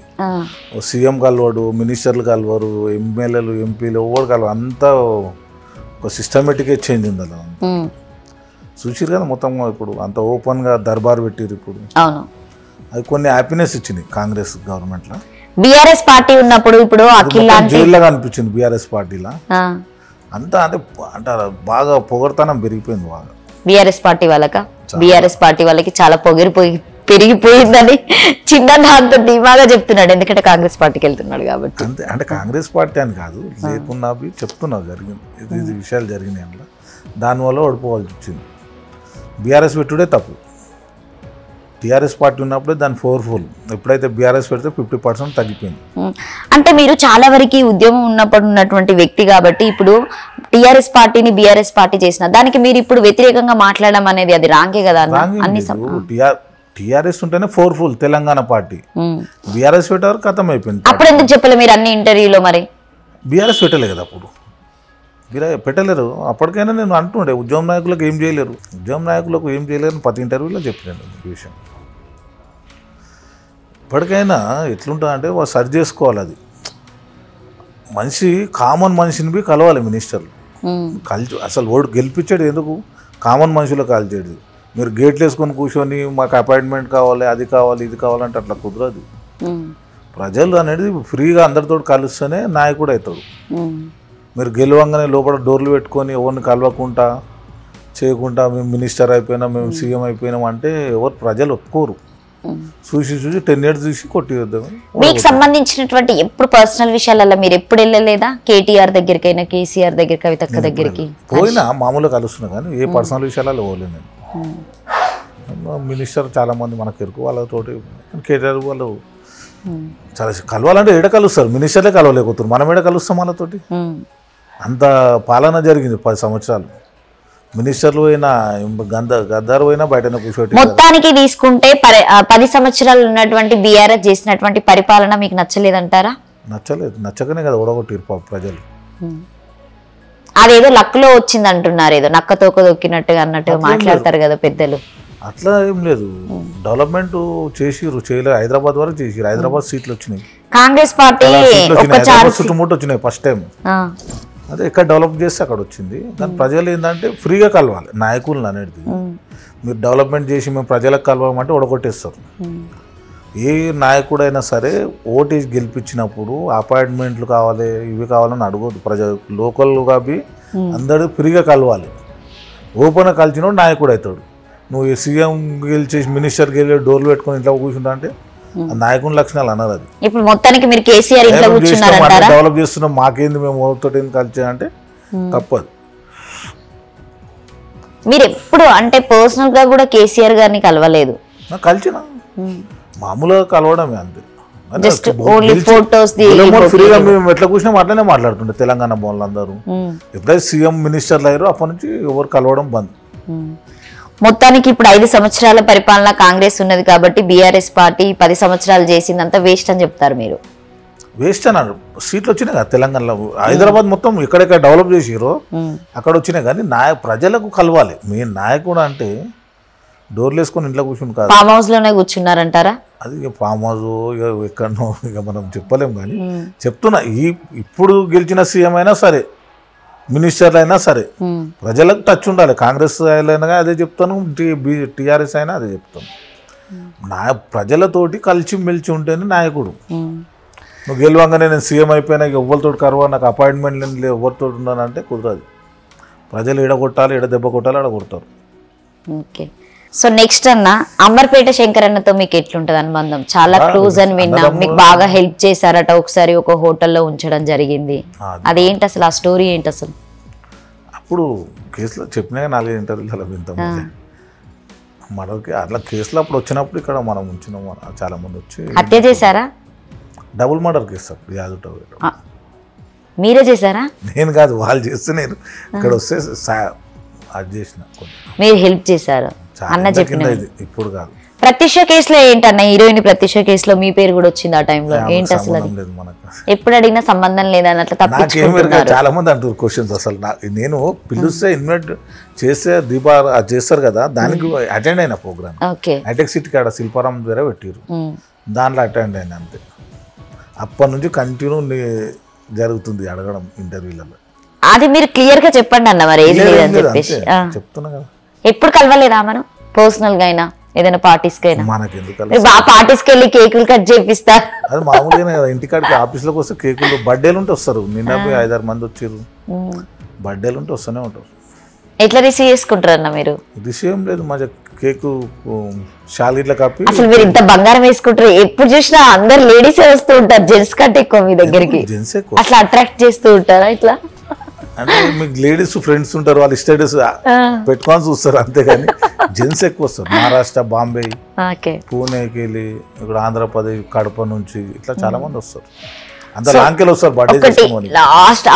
సీఎం కలవడు, మినిస్టర్లు కలవరు, ఎమ్మెల్యేలు ఎంపీలు ఎవరు కలవరు, అంతా ఒక సిస్టమేటిక్ చేంజ్ ఉంది అలా. చూసిరు కదా మొత్తం ఇప్పుడు అంత ఓపెన్గా దర్బార్ పెట్టిరు. ఇప్పుడు అది కొన్ని హ్యాపీనెస్ ఇచ్చింది కాంగ్రెస్ గవర్నమెంట్లో. బీఆర్ఎస్ పార్టీ ఉన్నప్పుడు ఇప్పుడు జైల్లాగా అనిపించింది బీఆర్ఎస్ పార్టీలా అంతా. అంటే అంటే బాగా పొగడతనం పెరిగిపోయింది బాగా బీఆర్ఎస్ పార్టీ వాళ్ళక. బీఆర్ఎస్ పార్టీ వాళ్ళకి చాలా పెరిగిపోయిందని చిన్న అంత ధీమాగా చెప్తున్నాడు, ఎందుకంటే కాంగ్రెస్ పార్టీకి వెళ్తున్నాడు కాబట్టి. అంతే, అంటే కాంగ్రెస్ పార్టీ అని కాదు, లేకున్నా చెప్తున్నా జరిగింది, ఇది విషయాలు జరిగినాయి అందులో, దానివల్ల ఓడిపోవాల్సి వచ్చింది. బీఆర్ఎస్ పెట్టుడే తప్పు, టీఆర్ఎస్ పార్టీ ఉన్నప్పుడే దాని పవర్ఫుల్. ఎప్పుడైతే బీఆర్ఎస్ పెడితే 50% తగ్గిపోయింది. అంటే మీరు చాలా వరకు ఉద్యమం ఉన్నప్పుడు ఉన్నటువంటి వ్యక్తి కాబట్టి ఇప్పుడు టీఆర్ఎస్ పార్టీని బీఆర్ఎస్ పార్టీ చేసిన దానికి మీరు ఇప్పుడు వ్యతిరేకంగా మాట్లాడడం అనేది అది రాంగే కదా. టీఆర్ఎస్ ఉంటేనే పవర్ఫుల్ తెలంగాణ పార్టీ, బీఆర్ఎస్ పెట్టారు కథం అయిపోయింది. అప్పుడు ఎందుకు చెప్పలే మీరు అన్ని ఇంటర్వ్యూలో? మరి బీఆర్ఎస్ పెట్టలే కదా అప్పుడు, పెట్టలేరు. అప్పటికైనా నేను అంటుండే ఉద్యమ నాయకులకు ఏం చేయలేరు, ఉద్యమ నాయకులకు ఏం చేయలేరు ప్రతి ఇంటర్వ్యూలో చెప్పలేను ఈ విషయం. ఇప్పటికైనా ఎట్లుంటుంది అంటే వాళ్ళు సరి చేసుకోవాలి. అది మనిషి కామన్ మనిషిని కలవాలి మినిస్టర్లు అసలు ఓటు గెలిపించాడు ఎందుకు, కామన్ మనుషులు కాల్చేది. మీరు గేట్లు వేసుకొని కూర్చొని మాకు అపాయింట్మెంట్ కావాలి, అది కావాలి, ఇది కావాలంటే అట్లా కుదరదు. ప్రజలు అనేది ఫ్రీగా అందరితో కలుస్తేనే నాయకుడు అవుతాడు. మీరు గెలవంగానే లోపల డోర్లు పెట్టుకొని ఎవరిని కలవకుండా చేయకుండా మేము మినిస్టర్ అయిపోయినా, మేము సీఎం అయిపోయినాం అంటే ఎవరు ప్రజలు ఒప్పుకోరు. చూసి 10 years చూసి కొట్టిద్దాం. మీకు సంబంధించినటువంటి ఎప్పుడు పర్సనల్ విషయాలలో మీరు ఎప్పుడు వెళ్ళలేదా? కేటీఆర్ దగ్గరికైనా, కేసీఆర్ దగ్గర, కవితక్క దగ్గరికి పోయినా మామూలుగా కలుస్తున్నా కానీ ఏ పర్సనల్ విషయాలలో పోలేదు నేను. మినిస్టర్ చాలా మంది మనకు ఎరుకు వాళ్ళతోటి, కేటీఆర్ వాళ్ళు చాలా కలవాలంటే ఎడ కలుస్తారు, మినిస్టర్లే కలవలేకపోతారు, మనం ఎడ కలుస్తాం వాళ్ళతోటి. అంత పాలన జరిగింది 10 సంవత్సరాలు. మినిస్టర్లు అయినా గద్దారు అయినా బయట కూర్చోటి. మొత్తానికి తీసుకుంటే 10 సంవత్సరాలు ఉన్నటువంటి బీఆర్ఎస్ చేసినటువంటి పరిపాలన మీకు నచ్చలేదంటారా? నచ్చలేదు, నచ్చకనే కదా ఓడగొట్టిరు ప్రజలు. అదేదో లక్లో వచ్చింది అంటున్నారు, ఏదో నక్క తోక దొక్కినట్టుగా అన్నట్టుగా మాట్లాడతారు కదా పెద్దలు. అట్లా ఏం లేదు, డెవలప్మెంట్ చేసిరు, చేయలేదు. హైదరాబాద్ వరకు చేసిరు, హైదరాబాద్ సీట్లు వచ్చినాయి, కాంగ్రెస్ పార్టీ చుట్టుముట్టు వచ్చినాయి ఫస్ట్ టైం. అదే ఎక్కడ డెవలప్ చేస్తే అక్కడ వచ్చింది. కానీ ప్రజలు ఏంటంటే ఫ్రీగా కలవాలి నాయకులను అనేది. మీరు డెవలప్మెంట్ చేసి మేము ప్రజలకు కలవమంటే ఒడగొట్టేస్తారు. ఏ నాయకుడైనా సరే ఓటేసి గెలిపించినప్పుడు అపాయింట్మెంట్లు కావాలి, ఇవి కావాలని అడగొద్దు. లోకల్గా అందరూ ఫ్రీగా కలవాలి. ఓపెన్గా కలిసినోడు నాయకుడు అవుతాడు. నువ్వు సీఎం గెలిచేసి మినిస్టర్ గెలి డోర్లు పెట్టుకొని ఇంట్లో కూర్చుంటా అంటే నాయకుని లక్షణాలు అన్నారు. అది ఇప్పుడు మొత్తానికి మీరు కేసీఆర్ ఇంట్లో కూర్చున్నారంటారా? డెవలప్ చేస్తున్నాం, మాకేంది మేము ఓటుతో కలిసి అంటే తప్పదు. మీరు ఎప్పుడు అంటే పర్సనల్ గా కూడా కేసీఆర్ గారిని కలవలేదు? కలిసిన మామూలుగా కలవడమే అంతే. ఫ్రీగా మేము ఎట్లా కూర్చున్నాం అట్లనే మాట్లాడుతుండే తెలంగాణ భవన్లు అందరూ. ఎప్పుడైతే సీఎం మినిస్టర్లు అయ్యారో అప్పటి నుంచి ఎవరు కలవడం బంద్. మొత్తానికి ఇప్పుడు 5 సంవత్సరాల పరిపాలన కాంగ్రెస్ ఉన్నది కాబట్టి బీఆర్ఎస్ పార్టీ 10 సంవత్సరాలు చేసిందంతా వేస్ట్ అని చెప్తారు మీరు? వేస్ట్ అన్నారు, సీట్లు వచ్చినాయి కదా తెలంగాణలో. హైదరాబాద్ మొత్తం ఎక్కడెక్కడ డెవలప్ చేసిరో అక్కడ వచ్చినాయి. కానీ ప్రజలకు కలవాలి. మీ నాయకుడు అంటే డోర్లు వేసుకొని ఇంట్లో కూర్చుని కాదు, ఫామ్ హౌస్ లోనే కూర్చున్నారంటారా? అది ఫామ్ హౌస్ ఎక్కడనో ఇక మనం చెప్పలేం. కానీ చెప్తున్నా, ఇప్పుడు గెలిచిన సీఎం అయినా సరే, మినిస్టర్లు అయినా సరే, ప్రజలకు టచ్ ఉండాలి. కాంగ్రెస్ అయినా అదే చెప్తాను, టీఆర్ఎస్ అయినా అదే చెప్తాను. ప్రజలతోటి కలిసి మెలిచి ఉంటేనే నాయకుడు. నువ్వు గెలవంగానే నేను సీఎం అయిపోయినా ఎవరితో కరువా, నాకు అపాయింట్మెంట్ లేదు, ఎవరితో ఉన్నానంటే కుదరదు. ప్రజలు ఎడగొట్టాలి, దెబ్బ కొట్టాలి, కొడతారు. ఓకే, సో నెక్స్ట్ అన్న, అమర్పేట శంకర్ అన్నతో మీకు ఎట్లుంటది అనుబంధం? చాలా క్లోజ్ అని విన్నా, మీకు బాగా హెల్ప్ చేశారట, ఒకసారి ఒక హోటల్లో ఉంచడం జరిగింది. అదేంటి అసలు, ఆ స్టోరీ ఏంటి అసలు? అప్పుడు కేసులో చెప్పినా 4 ఇంటర్వ్యూలు వింటాము మనకి. అట్లా కేసులో అప్పుడు వచ్చినప్పుడు ఇక్కడ మనం ఉంచినాం, చాలా మంది వచ్చి. హత్య చేశారా? డబుల్ మర్డర్ కేసు అప్పుడు యాదవ్. మీరే చేశారా? నేను కాదు, వాళ్ళు చేస్తే నేను ఇక్కడ వస్తే అది చేసిన. మీరు హెల్ప్ చేశారు? అన్న చెప్పిన ఇప్పుడు కాదు. ప్రత్యూష కేసులో ఏంటన్న, హీరోయిన్ ప్రత్యూష కేసులో మీ పేరు కూడా వచ్చింది ఆ టైంలో, ఏంటి అసలు అది? ఎప్పుడు అడిగినా సంబంధం లేదన్నట్లు తప్పించుకుంటున్నారు. చాలా మంది అంటారు క్వశ్చన్స్. అసలు నేను పిలుస్తే ఇన్వైట్ చేస్తే దీపా చేస్తారు కదా, దానికి అటెండ్ అయిన ప్రోగ్రామ్. హైటెక్ సిటీ కాడ శిల్పారాం ద్వారా పెట్టారు, దాంట్లో అటెండ్ అయిన అంతే. అప్పటి నుంచి కంటిన్యూ జరుగుతుంది అడగడం ఇంటర్వ్యూలలో. అది మీరు క్లియర్ గా చెప్పండి అన్న, మరి ఏది లేదని చెప్పేసి చెప్తున్నా కదా. ఎప్పుడు కలవలేదా మనం పర్సనల్ గా అయినా ఏదైనా పార్టీస్ కి అయినా? మనకెందుకు పార్టీస్ కి వెళ్ళి కేకులు కట్ చేపిస్తారు, అది మామూలుగానే కదా. ఇంటికాడికి ఆఫీస్లోకి వస్తే కేకులు బర్త్డేలు ఉంటే వస్తారు. నిన్న 5-6 మంది వచ్చారు, బర్త్డేలు ఉంటే వస్తూనే ఉంటారు. ఎట్లా రిసీవ్ చేసుకుంటారు అన్న మీరు? రిసీవ్ ఏం లేదు, మా కేకు షాలిట్ల కాపీ. అసలు మీరు ఇంత బంగారం వేసుకుంటారు, ఎప్పుడు చూసినా అందరు లేడీసే వస్తూ ఉంటారు, జెంట్స్ కంటే ఎక్కువ మీ దగ్గరికి. జెంట్స్ ఎక్కువ అట్లా అట్రాక్ట్ చేస్తూ ఉంటారా ఇట్లా? అంటే మీకు లేడీస్ ఫ్రెండ్స్ ఉంటారు, వాళ్ళు స్టేటస్ పెట్టుకొని చూస్తారు అంతేగాని జెంట్స్ ఎక్కువ వస్తారు. మహారాష్ట్ర, బాంబే, పూణేకి వెళ్ళి, ఇక్కడ ఆంధ్రప్రదేశ్, కడప నుంచి ఇట్లా చాలా మంది వస్తారు. అంత లాంకెళ్ళి వస్తారు బర్త్డే. లాస్ట్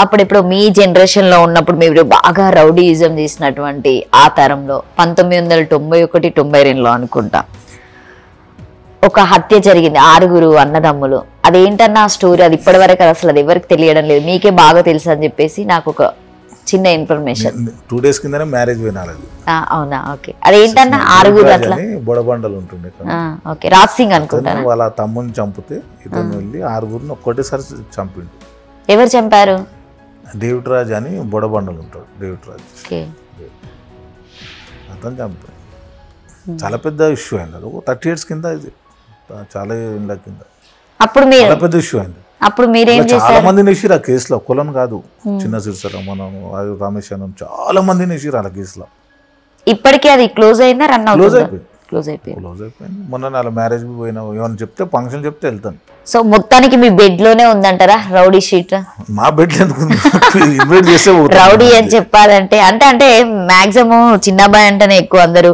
అప్పుడెప్పుడు మీ జనరేషన్ లో ఉన్నప్పుడు మీరు బాగా రౌడీయిజం చేసినటువంటి ఆ తరంలో 1991-92లో అనుకుంటా ఒక హత్య జరిగింది, 6 అన్నదమ్ములు. అదేంటన్నా స్టోరీ? అది ఇప్పటి వరకు అసలు అది ఎవరికి తెలియడం లేదు, మీకే బాగా తెలుసు అని చెప్పేసి నాకు ఒక చిన్న ఇన్ఫర్మేషన్. 2 days కిందనే మ్యారేజ్ వినాలి. అవునా? ఓకే. అదేంటన్నా 6 అట్లా బొడబండలు ఉంటుండే. ఓకే, రాజ్ సింగ్ అనుకుంటాను. వాళ్ళ తమ్ముని చంపితే ఇతను వెళ్ళి 6 ఒక్కటేసారి చంపిండు. ఎవరు చంపారు? డేవిడ్ రాజ్ అని బొడబండలు ఉంటాడు, డేవిడ్ రాజ్. అతను చంపాడు. చాలా పెద్ద ఇష్యూ అయింది అది. 30 years కింద, ఇది చాలా ఏళ్ళ కింద అప్పుడు మీరు పెద్ద ఇష్యూ అయింది. అప్పుడు మీరేం చేశారు? చాలా మందిని వేసిరు ఆ కేసులో, కులం కాదు, చిన్న సిరిసర మనం రామేశ్వరం చాలా మందిని వేసిరు ఆ కేసులో. ఇప్పటికీ అది క్లోజ్ అయిందా? క్లోజ్ అయిపోయింది. మొన్న నా మ్యారేజ్ పోయినా, ఏమన్నా చెప్తే ఫంక్షన్ చెప్తే వెళ్తాను. సో మొత్తానికి మీ బెడ్ లోనే ఉందంటారా రౌడీ షీట్? మా బెడ్ ఎందుకు ఇన్వైట్ చేస్తే రౌడీ అని చెప్పాలంటే అంటే మాక్సిమం చిన్నబాయ్ అంటేనే ఎక్కువ అందరూ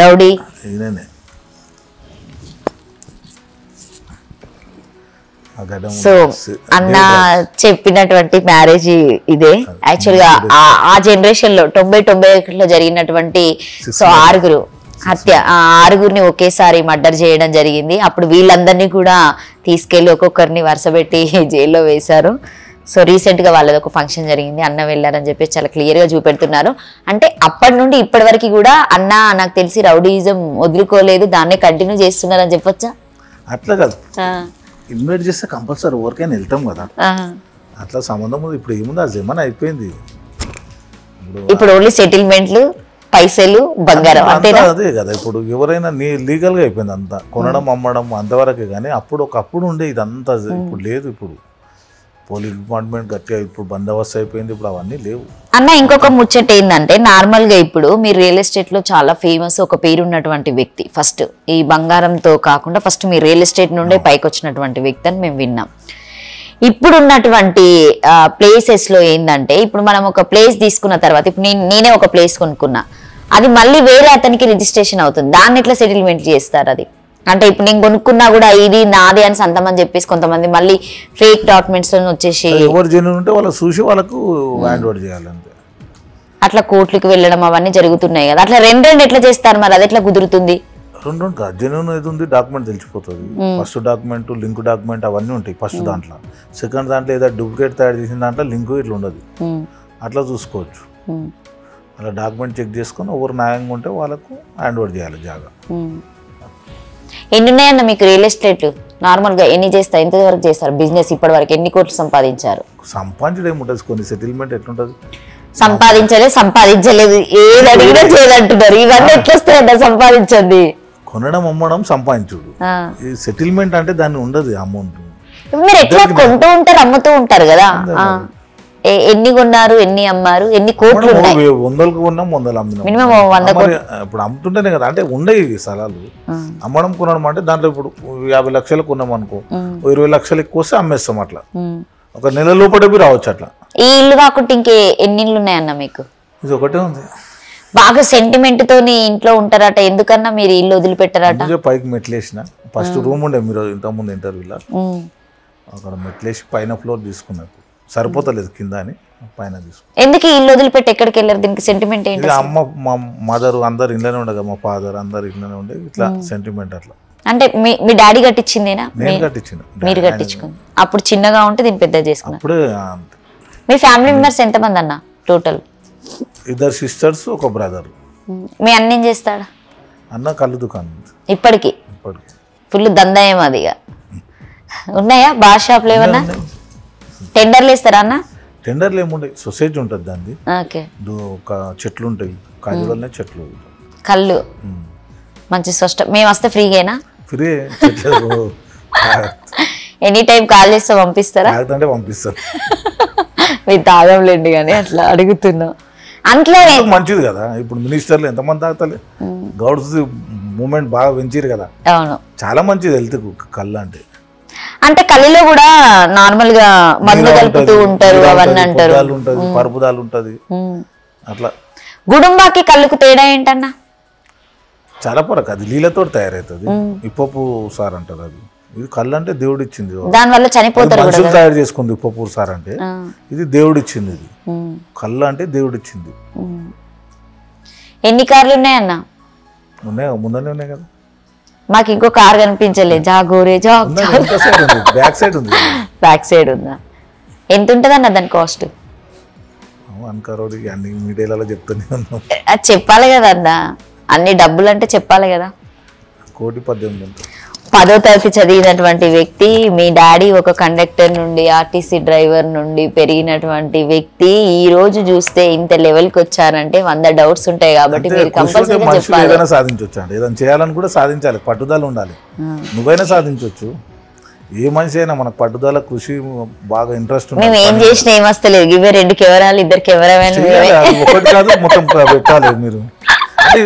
రౌడీ. సో అన్న చెప్పినటువంటి మ్యారేజ్ ఇదే. యాక్చువల్ గా ఆ జనరేషన్ లో 90-91లో జరిగినటువంటి సో 6 హత్య, 6 ఒకేసారి మర్డర్ చేయడం జరిగింది. అప్పుడు వీళ్ళందరినీ కూడా తీసుకెళ్లి ఒక్కొక్కరిని వరుసపెట్టి జైల్లో వేశారు. సో రీసెంట్ గా వాళ్ళది ఒక ఫంక్షన్ జరిగింది, అన్న వెళ్ళారని చెప్పి చాలా క్లియర్ గా చూపెడుతున్నారు. అంటే అప్పటి నుండి ఇప్పటి వరకు కూడా అన్న నాకు తెలిసి రౌడీయిజం వదులుకోలేదు, దాన్నే కంటిన్యూ చేస్తున్నారని చెప్పొచ్చా? అట్లా కాదు, ఇన్వైట్ చేస్తే కంపల్సరీ ఎవరికైనా వెళ్తాం కదా, అట్లా సంబంధం ఉంది. ఇప్పుడు ఏముంది, ఆ జమానా అయిపోయింది. ఇప్పుడు ఓన్లీ సెటిల్మెంట్లు, పైసలు, బంగారం అంతేనా? అదే కదా. ఇప్పుడు ఎవరైనా లీగల్ గా అయిపోయింది అంతా, కొనడం అమ్మడం అంతవరకే. కానీ ఒకప్పుడు ఉండే ఇదంతా ఇప్పుడు లేదు. ఇప్పుడు పోలీస్ డిపార్ట్మెంట్ గట్టిగా ఇప్పుడు బందోబస్తు అయిపోయింది, ఇప్పుడు అవన్నీ లేవు. అన్న ఇంకొక ముచ్చట ఏంటంటే, నార్మల్ గా ఇప్పుడు మీరు రియల్ ఎస్టేట్ లో చాలా ఫేమస్, ఒక పేరున్నటువంటి వ్యక్తి. ఫస్ట్ ఈ బంగారంతో కాకుండా ఫస్ట్ మీరు రియల్ ఎస్టేట్ నుండే పైకి వచ్చినటువంటి వ్యక్తి అని మేము విన్నాం. ఇప్పుడు ఉన్నటువంటి ప్లేసెస్ లో ఏంటంటే, ఇప్పుడు మనం ఒక ప్లేస్ తీసుకున్న తర్వాత, ఇప్పుడు నేనే ఒక ప్లేస్ కొనుక్కున్నా, అది మళ్ళీ వేరే అతనికి రిజిస్ట్రేషన్ అవుతుంది, దాన్ని ఎట్లా సెటిల్మెంట్ చేస్తారు? అది అంటే ఇప్పుడు నేను కొనుక్కున్నా కూడా ఇది నాదే అని సంతమని చెప్పేసి కొంతమంది మళ్ళీ ఫేక్ డాక్యుమెంట్స్ వచ్చేసి ఎవరు జెన్యూన్ ఉంటే వాళ్ళు చూసి వాళ్ళకు హ్యాండ్ ఓవర్ చేయాలంటే అట్లా కోర్టులకు వెళ్ళడం అవన్నీ జరుగుతున్నాయి కదా. అట్లా రెండు ఎట్లా చేస్తారు మరి? అది ఎట్లా కుదురుతుంది? రెండు కాదు, జెన్యూన్ ఏది ఉంది డాక్యుమెంట్ తెలిసిపోతుంది. ఫస్ట్ డాక్యుమెంట్, లింక్ డాక్యుమెంట్ అవన్నీ ఉంటాయి ఫస్ట్ దాంట్లో. సెకండ్ దాంట్లో ఏదో డూప్లికేట్ తయారు చేసిన దాంట్లో లింక్ ఇట్లా ఉండదు, అట్లా చూసుకోవచ్చు. అలా డాక్యుమెంట్ చెక్ చేసుకొని ఎవరు న్యాయంగా ఉంటే వాళ్ళకు హ్యాండ్ ఓవర్ చేయాలి జాగా. ఎన్ని ఉన్నాయన్న మీకు రియల్ ఎస్టేట్? నార్మల్ గా ఎన్ని చేస్తారు, ఎంత వరకు చేస్తారు బిజినెస్? ఇప్పటి వరకు ఎన్ని కోట్లు సంపాదించారు? సంపాదించడం ఏముంటుంది, కొన్ని సెటిల్మెంట్ ఎట్లుంటది, సంపాదించలేదు ఏది అడిగినా చేయదంటున్నారు. ఇవన్నీ ఎట్లా వస్తాయన్న సంపాదించండి? కొనడం అమ్మడం సంపాదించుడు. ఈ సెటిల్మెంట్ అంటే దాన్ని ఉండదు అమౌంట్. మీరు ఎట్లా కొంటూ ఉంటారు, అమ్ముతూ ఉంటారు కదా. ఎన్ని కొన్నారు, ఎన్ని అమ్మారు, ఎన్ని కోట్లు? 100కు కొన్నాం, 100 అమ్మినాం. మినిమం 100 కోట్లు. ఇప్పుడు అమ్ముతుంటేనే కదా, అంటే ఉండయి స్థలాలు. అమ్మడం కొనడం అంటే దాంట్లో ఇప్పుడు 50 లక్షలు కొన్నాం అనుకో, 20 లక్షలు ఎక్కువ వస్తే అమ్మేస్తాం. అట్లా ఒక నెల లోపల రావచ్చు. అట్లా ఈ ఇల్లు కాకుండా ఇంకే ఎన్ని ఇల్లు ఉన్నాయన్న మీకు? ఇది ఒకటే ఉంది. బాగా సెంటిమెంట్ తోని ఇంట్లో ఉంటారట, ఎందుకన్నా మీరు ఇల్లు వదిలిపెట్టారట? పైకి మెట్లేసిన, ఫస్ట్ రూమ్ ఉండే మీరు ఇంతకుముందు ఇంటర్వ్యూలో, అక్కడ మెట్లేసి పైన ఫ్లోర్ తీసుకున్నారు, సరిపోతలేదు కింద అని పైన తీసుకున్నాం. ఎందుకు ఇల్లు వదిలిపెట్టి ఎక్కడికి వెళ్ళారు? దీనికి సెంటిమెంట్ ఏంటి? అమ్మ మా మదర్ అందరు ఇంట్లోనే ఉండగా, మా ఫాదర్ అందరు ఇంట్లోనే ఉండే, ఇట్లా సెంటిమెంట్ అట్లా. అంటే మీ డాడీ కట్టించిందేనా? నేను కట్టించిన. మీరు కట్టించుకుంది. అప్పుడు చిన్నగా ఉంటే దీన్ని పెద్ద చేసుకున్నారు. అప్పుడే మీ ఫ్యామిలీ మెంబర్స్ ఎంతమంది అన్న టోటల్? 2 sisters, 1 brother. మీ అన్న ఏం చేస్తాడా? అన్న కళ్ళు దుకాణం. ఇప్పటికి ఫుల్ దందా ఏమో అది. ఉన్నాయా బార్ షాప్లు ఏమన్నా? టెండర్లు వేస్తారా అన్న? టెండర్లు ఏముండే, సొసైటీ ఉంటుంది దాన్ని. ఓకే. ఒక చెట్లు ఉంటాయి, కాజులనే చెట్లు. కళ్ళు మంచి స్పష్టం. మేము వస్తే ఫ్రీగేనా? ఫ్రీ. ఎనీ టైం కాల్ చేస్తే పంపిస్తారా? అంటే పంపిస్తారు. మీరు తాగంలేండి కానీ అట్లా అడుగుతున్నా. అంట్లో మంచిది కదా. ఇప్పుడు మినిస్టర్లు ఎంతమంది తాగుతలే, గౌడ్స్ మూమెంట్ బాగా పెంచారు కదా. అవును, చాలా మంచిది హెల్త్ కళ్ళు అంటే. అంటే కళ్ళలో కూడా నార్మల్ గా మందు కలుపుతూ ఉంటారు అవన్నీ అంటారు. పరుపుదాలు ఉంటది అట్లా. గుడుంబాకి కళ్ళుకు తేడా ఏంటన్నా? చాలా పరకు అది నీళ్ళతో తయారవుతుంది. ఇప్పపు సార్ అంటారు అది. ఇది కళ్ళు అంటే దేవుడు ఇచ్చింది, దాని వల్ల చనిపోతారు. మనుషులు తయారు చేసుకుంది ఇప్పపు సార్ అంటే. ఇది దేవుడు ఇచ్చింది. ఇది కళ్ళు అంటే దేవుడు ఇచ్చింది. ఎన్ని కార్లు ఉన్నాయన్నా? ఉన్నాయి, ముందనే ఉన్నాయి కదా. మాకు ఇంకో కార్ కనిపించలే. జాగోరే జాగ్ బ్యాక్ సైడ్ ఉంది. బ్యాక్ సైడ్ ఉందా? ఎంత ఉంటుంది అన్న దాని కాస్ట్? అనుకోరు అన్ని మీడియాలలో చెప్తూనే ఉన్నాం. అది చెప్పాలి కదా అన్న, అన్ని డబ్బులు అంటే చెప్పాలి కదా. 1,18,00,000. 10వ తరగతి చదివినటువంటి వ్యక్తి, మీ డాడీ ఒక కండక్టర్ నుండి ఆర్టీసీ డ్రైవర్ నుండి పెరిగినటువంటి వ్యక్తి ఈ రోజు చూస్తే ఇంత లెవెల్కి వచ్చారంటే 100 డౌట్స్ ఉంటాయి. కాబట్టి మీరు కంపల్సరీ చెప్పాలి. ఏదైనా సాధించవచ్చు అండి, ఏదైనా చేయాలని కూడా సాధించాలి, పట్టుదల ఉండాలి. నువ్వైనా సాధించవచ్చు. ఏ మనిషి అయినా మనకు పట్టుదల, కృషి, బాగా ఇంట్రెస్ట్. మేము ఏం చేసినా ఏమస్తలేదు. ఇవే 2 కెమెరాలు, 2 కెమెరామెన్. ఒకటి కాదు మొత్తం పెట్టాలి మీరు.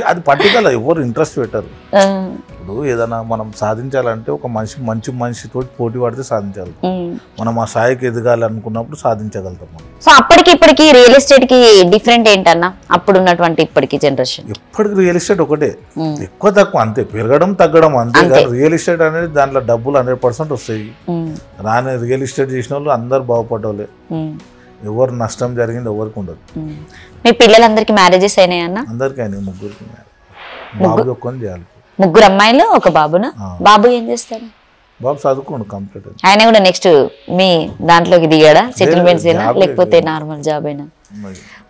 అది పట్టుదల, ఎవరు ఇంట్రెస్ట్ పెట్టారు. ఇప్పుడు ఏదైనా మనం సాధించాలంటే ఒక మంచి మనిషితో పోటీ పడితే సాధించాలి. మనం ఆ స్థాయికి ఎదగాలి అనుకున్నప్పుడు సాధించగలుగుతాం మనం. సో అప్పటికి ఇప్పటికి రియల్ ఎస్టేట్ కి డిఫరెంట్ ఏంటన్నా? అప్పుడు ఉన్నటువంటి ఇప్పటికి జనరేషన్. ఎప్పటికి రియల్ ఎస్టేట్ ఒకటే, ఎక్కువ తక్కువ అంతే, పెరగడం తగ్గడం అంతే. రియల్ ఎస్టేట్ అనేది దాంట్లో డబ్బులు 100% వస్తాయి. రాని రియల్ ఎస్టేట్ చేసిన వాళ్ళు అందరు బాగుపడ్డోళ్ళే, ఎవరు నష్టం జరిగింది ఎవరికి ఉండదు. మీ పిల్లలందరికి మ్యారేజెస్ అయినాయన్నా? అందరికి అయినాయి. 3 బాబు ఒక్కని చేయాలి. 3 అమ్మాయిలు 1 బాబునా? బాబు ఏం చేస్తారు? బాబు చదువుకోండి కంప్లీట్. ఆయన కూడా నెక్స్ట్ మీ దాంట్లోకి దిగాడా? సెటిల్మెంట్స్ అయినా లేకపోతే నార్మల్ జాబ్ అయినా?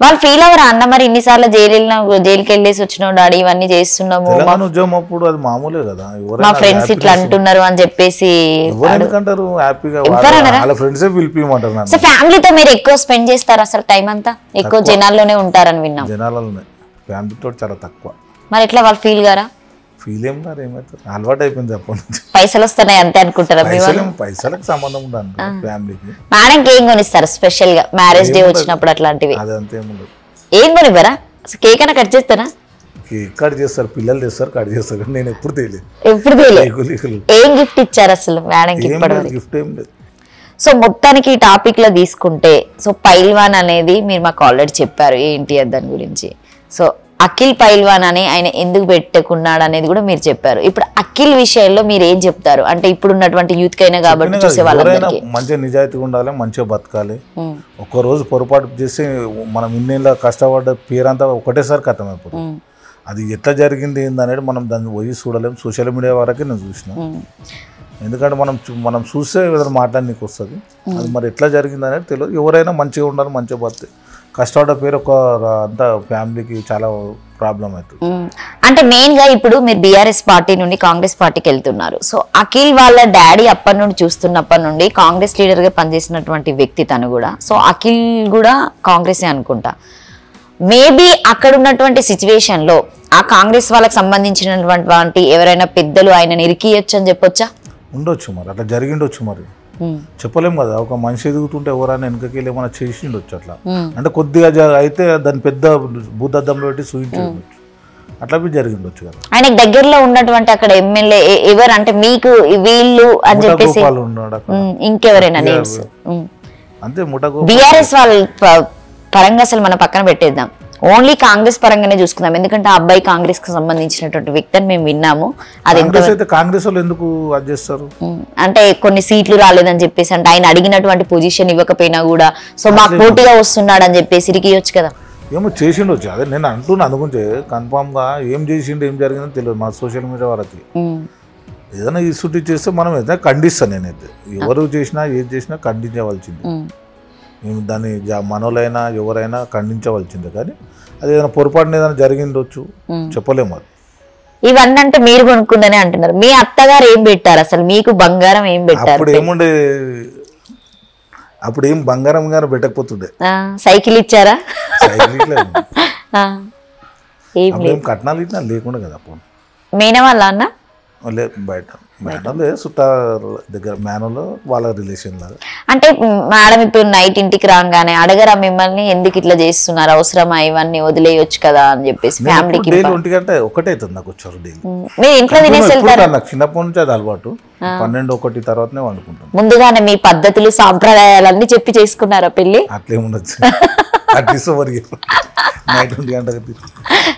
వాళ్ళు ఫీల్ అవ్వరా అన్న? మరి ఇన్నిసార్లు జైలుకి వెళ్ళేసి వచ్చినావు డాడీ, ఇవన్నీ చేస్తున్నాము, ఉద్యోగం అప్పుడు అది మామూలే కదా. మా ఫ్రెండ్స్ ఇట్లా అంటున్నారు అని చెప్పేసి సో ఫ్యామిలీతో మీరు ఎక్కువ స్పెండ్ చేస్తారు అసలు టైం అంతా? ఎక్కువ జనాల్లోనే ఉంటారని విన్నాం. జనాలలోనే, ఫ్యామిలీతో చాలా తక్కువ. మరి ఎట్లా వాళ్ళు ఫీల్ గారా? ఫీల్ ఏం గారు, ఏమవుతారు, అలవాటు అయిపోయింది అప్పటి నుంచి. పైసలు వస్తున్నాయి అంతే అనుకుంటారా? పైసలకు సంబంధం ఉండదు ఫ్యామిలీకి. మేడంకి ఏం కొనిస్తారు స్పెషల్ గా మ్యారేజ్ డే వచ్చినప్పుడు అట్లాంటివి? అదంతేముండదు. ఏం కొనివ్వరా? కేక్ అయినా కట్ చేస్తారా? కేక్ కట్ చేస్తారు, పిల్లలు తెస్తారు, కట్ చేస్తారు. నేను ఎప్పుడు తెలియదు. ఏం గిఫ్ట్ ఇచ్చారు అసలు మేడంకి? గిఫ్ట్ ఏం లేదు. సో మొత్తానికి ఈ టాపిక్ లో తీసుకుంటే, సో పైల్వాన్ అనేది మీరు మాకు ఆల్రెడీ చెప్పారు ఏంటి దాని గురించి. సో అఖిల్ పైల్వాన్ అని ఆయన ఎందుకు పెట్టుకున్నాడు అనేది కూడా మీరు చెప్పారు. ఇప్పుడు అఖిల్ విషయంలో మీరు ఏం చెప్తారు? అంటే ఇప్పుడు ఉన్నటువంటి యూత్ కైనా కాబట్టి చూసే వాళ్ళందరికీ మంచిగా నిజాయితీగా ఉండాలి, మంచిగా బతకాలి. ఒక్కరోజు పొరపాటు చేసి మనం ఇన్నేళ్ళ కష్టపడ్డ పేరంతా ఒకటేసారి కథం అయిపోతుంది. అది ఎట్లా జరిగింది ఏందనేది మనం దాన్ని పోయి చూడలేము. సోషల్ మీడియా వరకే నేను చూసిన. ఎందుకంటే మనం చూస్తే ఏదైనా మాట్లాడడానికి వస్తుంది. అది మరి ఎట్లా జరిగింది అనేది తెలియదు. ఎవరైనా మంచిగా ఉండాలి, మంచిగా బతికి. కష్టపడ్డ పేరు ఒక అంతా ఫ్యామిలీకి చాలా ప్రాబ్లం అవుతుంది. అంటే మెయిన్ గా ఇప్పుడు మీరు బీఆర్ఎస్ పార్టీ నుండి కాంగ్రెస్ పార్టీకి వెళ్తున్నారు. సో అఖిల్ వాళ్ళ డాడీ అప్పటి నుండి చూస్తున్నప్పటి నుండి కాంగ్రెస్ లీడర్ గా పనిచేసినటువంటి వ్యక్తి తను కూడా. సో అఖిల్ కూడా కాంగ్రెసే అనుకుంటా. మేబీ అక్కడ ఉన్నటువంటి సిచ్యువేషన్ లో ఆ కాంగ్రెస్ వాళ్ళకి సంబంధించినటువంటి ఎవరైనా పెద్దలు ఆయన ఇరికియొచ్చు అని చెప్పొచ్చా? ఉండొచ్చు, మరి అట్లా జరిగిండొచ్చు, మరి చెప్పలేము కదా. ఒక మనిషి ఎదుగుతుంటే ఎవరైనా వెనకకి ఏమైనా చేసిండొచ్చు అట్లా. అంటే కొద్దిగా అయితే దాన్ని పెద్ద భూతద్దంలో పెట్టి చూపించవచ్చు, అట్లా జరిగిండొచ్చు కదా. ఆయనకు దగ్గరలో ఉన్నటువంటి అక్కడ ఎమ్మెల్యే ఎవరు అంటే మీకు వీళ్ళు అని చెప్పేసి ఇంకెవరైనా నేమ్స్? అంతే. బీఆర్ఎస్ వాళ్ళ పరంగా అసలు మనం పక్కన పెట్టేద్దాం. ఓన్లీ కాంగ్రెస్ పరంగానే చూసుకుందాం, ఎందుకంటే ఆ అబ్బాయి కాంగ్రెస్ కి సంబంధించినటువంటి వ్యక్తి అని మేము విన్నాము. అది కాంగ్రెస్ వాళ్ళు ఎందుకు అది చేస్తారు అంటే కొన్ని సీట్లు రాలేదని చెప్పేసి, అంటే ఆయన అడిగినటువంటి పొజిషన్ ఇవ్వకపోయినా కూడా సో మాకు పోటీగా వస్తున్నాడు అని చెప్పేసి ఇరికియొచ్చు కదా. ఏమో చేసిండొచ్చు, అదే నేను అంటున్నా. అందుకుంటే కన్ఫామ్ గా ఏం చేసిండు ఏం జరిగిందో తెలియదు మన సోషల్ మీడియా వాళ్ళకి. ఏదైనా ఇసుటి చేస్తే మనం ఏదైనా ఖండిస్తాను. నేనైతే ఎవరు చేసినా ఏది చేసినా ఖండించవలసింది. మేము దాన్ని మనోలైనా ఎవరైనా ఖండించవలసిందే. కానీ అది ఏదైనా పొరపాటున ఏదైనా జరిగిండొచ్చు, చెప్పలేము. అది ఇవన్నీ అంటే మీరు కొనుక్కుందని అంటున్నారు. మీ అత్తగారు ఏం పెట్టారు అసలు మీకు? బంగారం ఏం పెట్టారు? అప్పుడు ఏముండే, అప్పుడు ఏం బంగారం గారు పెట్టకపోతుండే. సైకిల్ ఇచ్చారా? ఏం కట్నాలు ఇట్లా లేకుండా కదా. అప్పుడు మేన వాళ్ళ అన్న బయట మేనలే చుట్టాల దగ్గర, మేనలో వాళ్ళ రిలేషన్ లాగా. అంటే మేడం ఇప్పుడు నైట్ ఇంటికి రాగానే అడగరా మిమ్మల్ని ఎందుకు ఇట్లా చేస్తున్నారు, అవసరమా ఇవన్నీ వదిలేయొచ్చు కదా అని చెప్పేసి? ఫ్యామిలీకి ఒంటి గంట ఒకటే అవుతుంది నాకు వచ్చారు డైలీ. మీరు ఇంట్లో తినేసి వెళ్తారు? నాకు చిన్నప్పటి నుంచి అది అలవాటు. 12-1 తర్వాతనే వండుకుంటాం. ముందుగానే మీ పద్ధతులు సాంప్రదాయాలన్నీ చెప్పి చేసుకున్నారా పెళ్లి? అట్లేముండొచ్చు, అట్లీస్ట్ నైట్ 1 గంటకి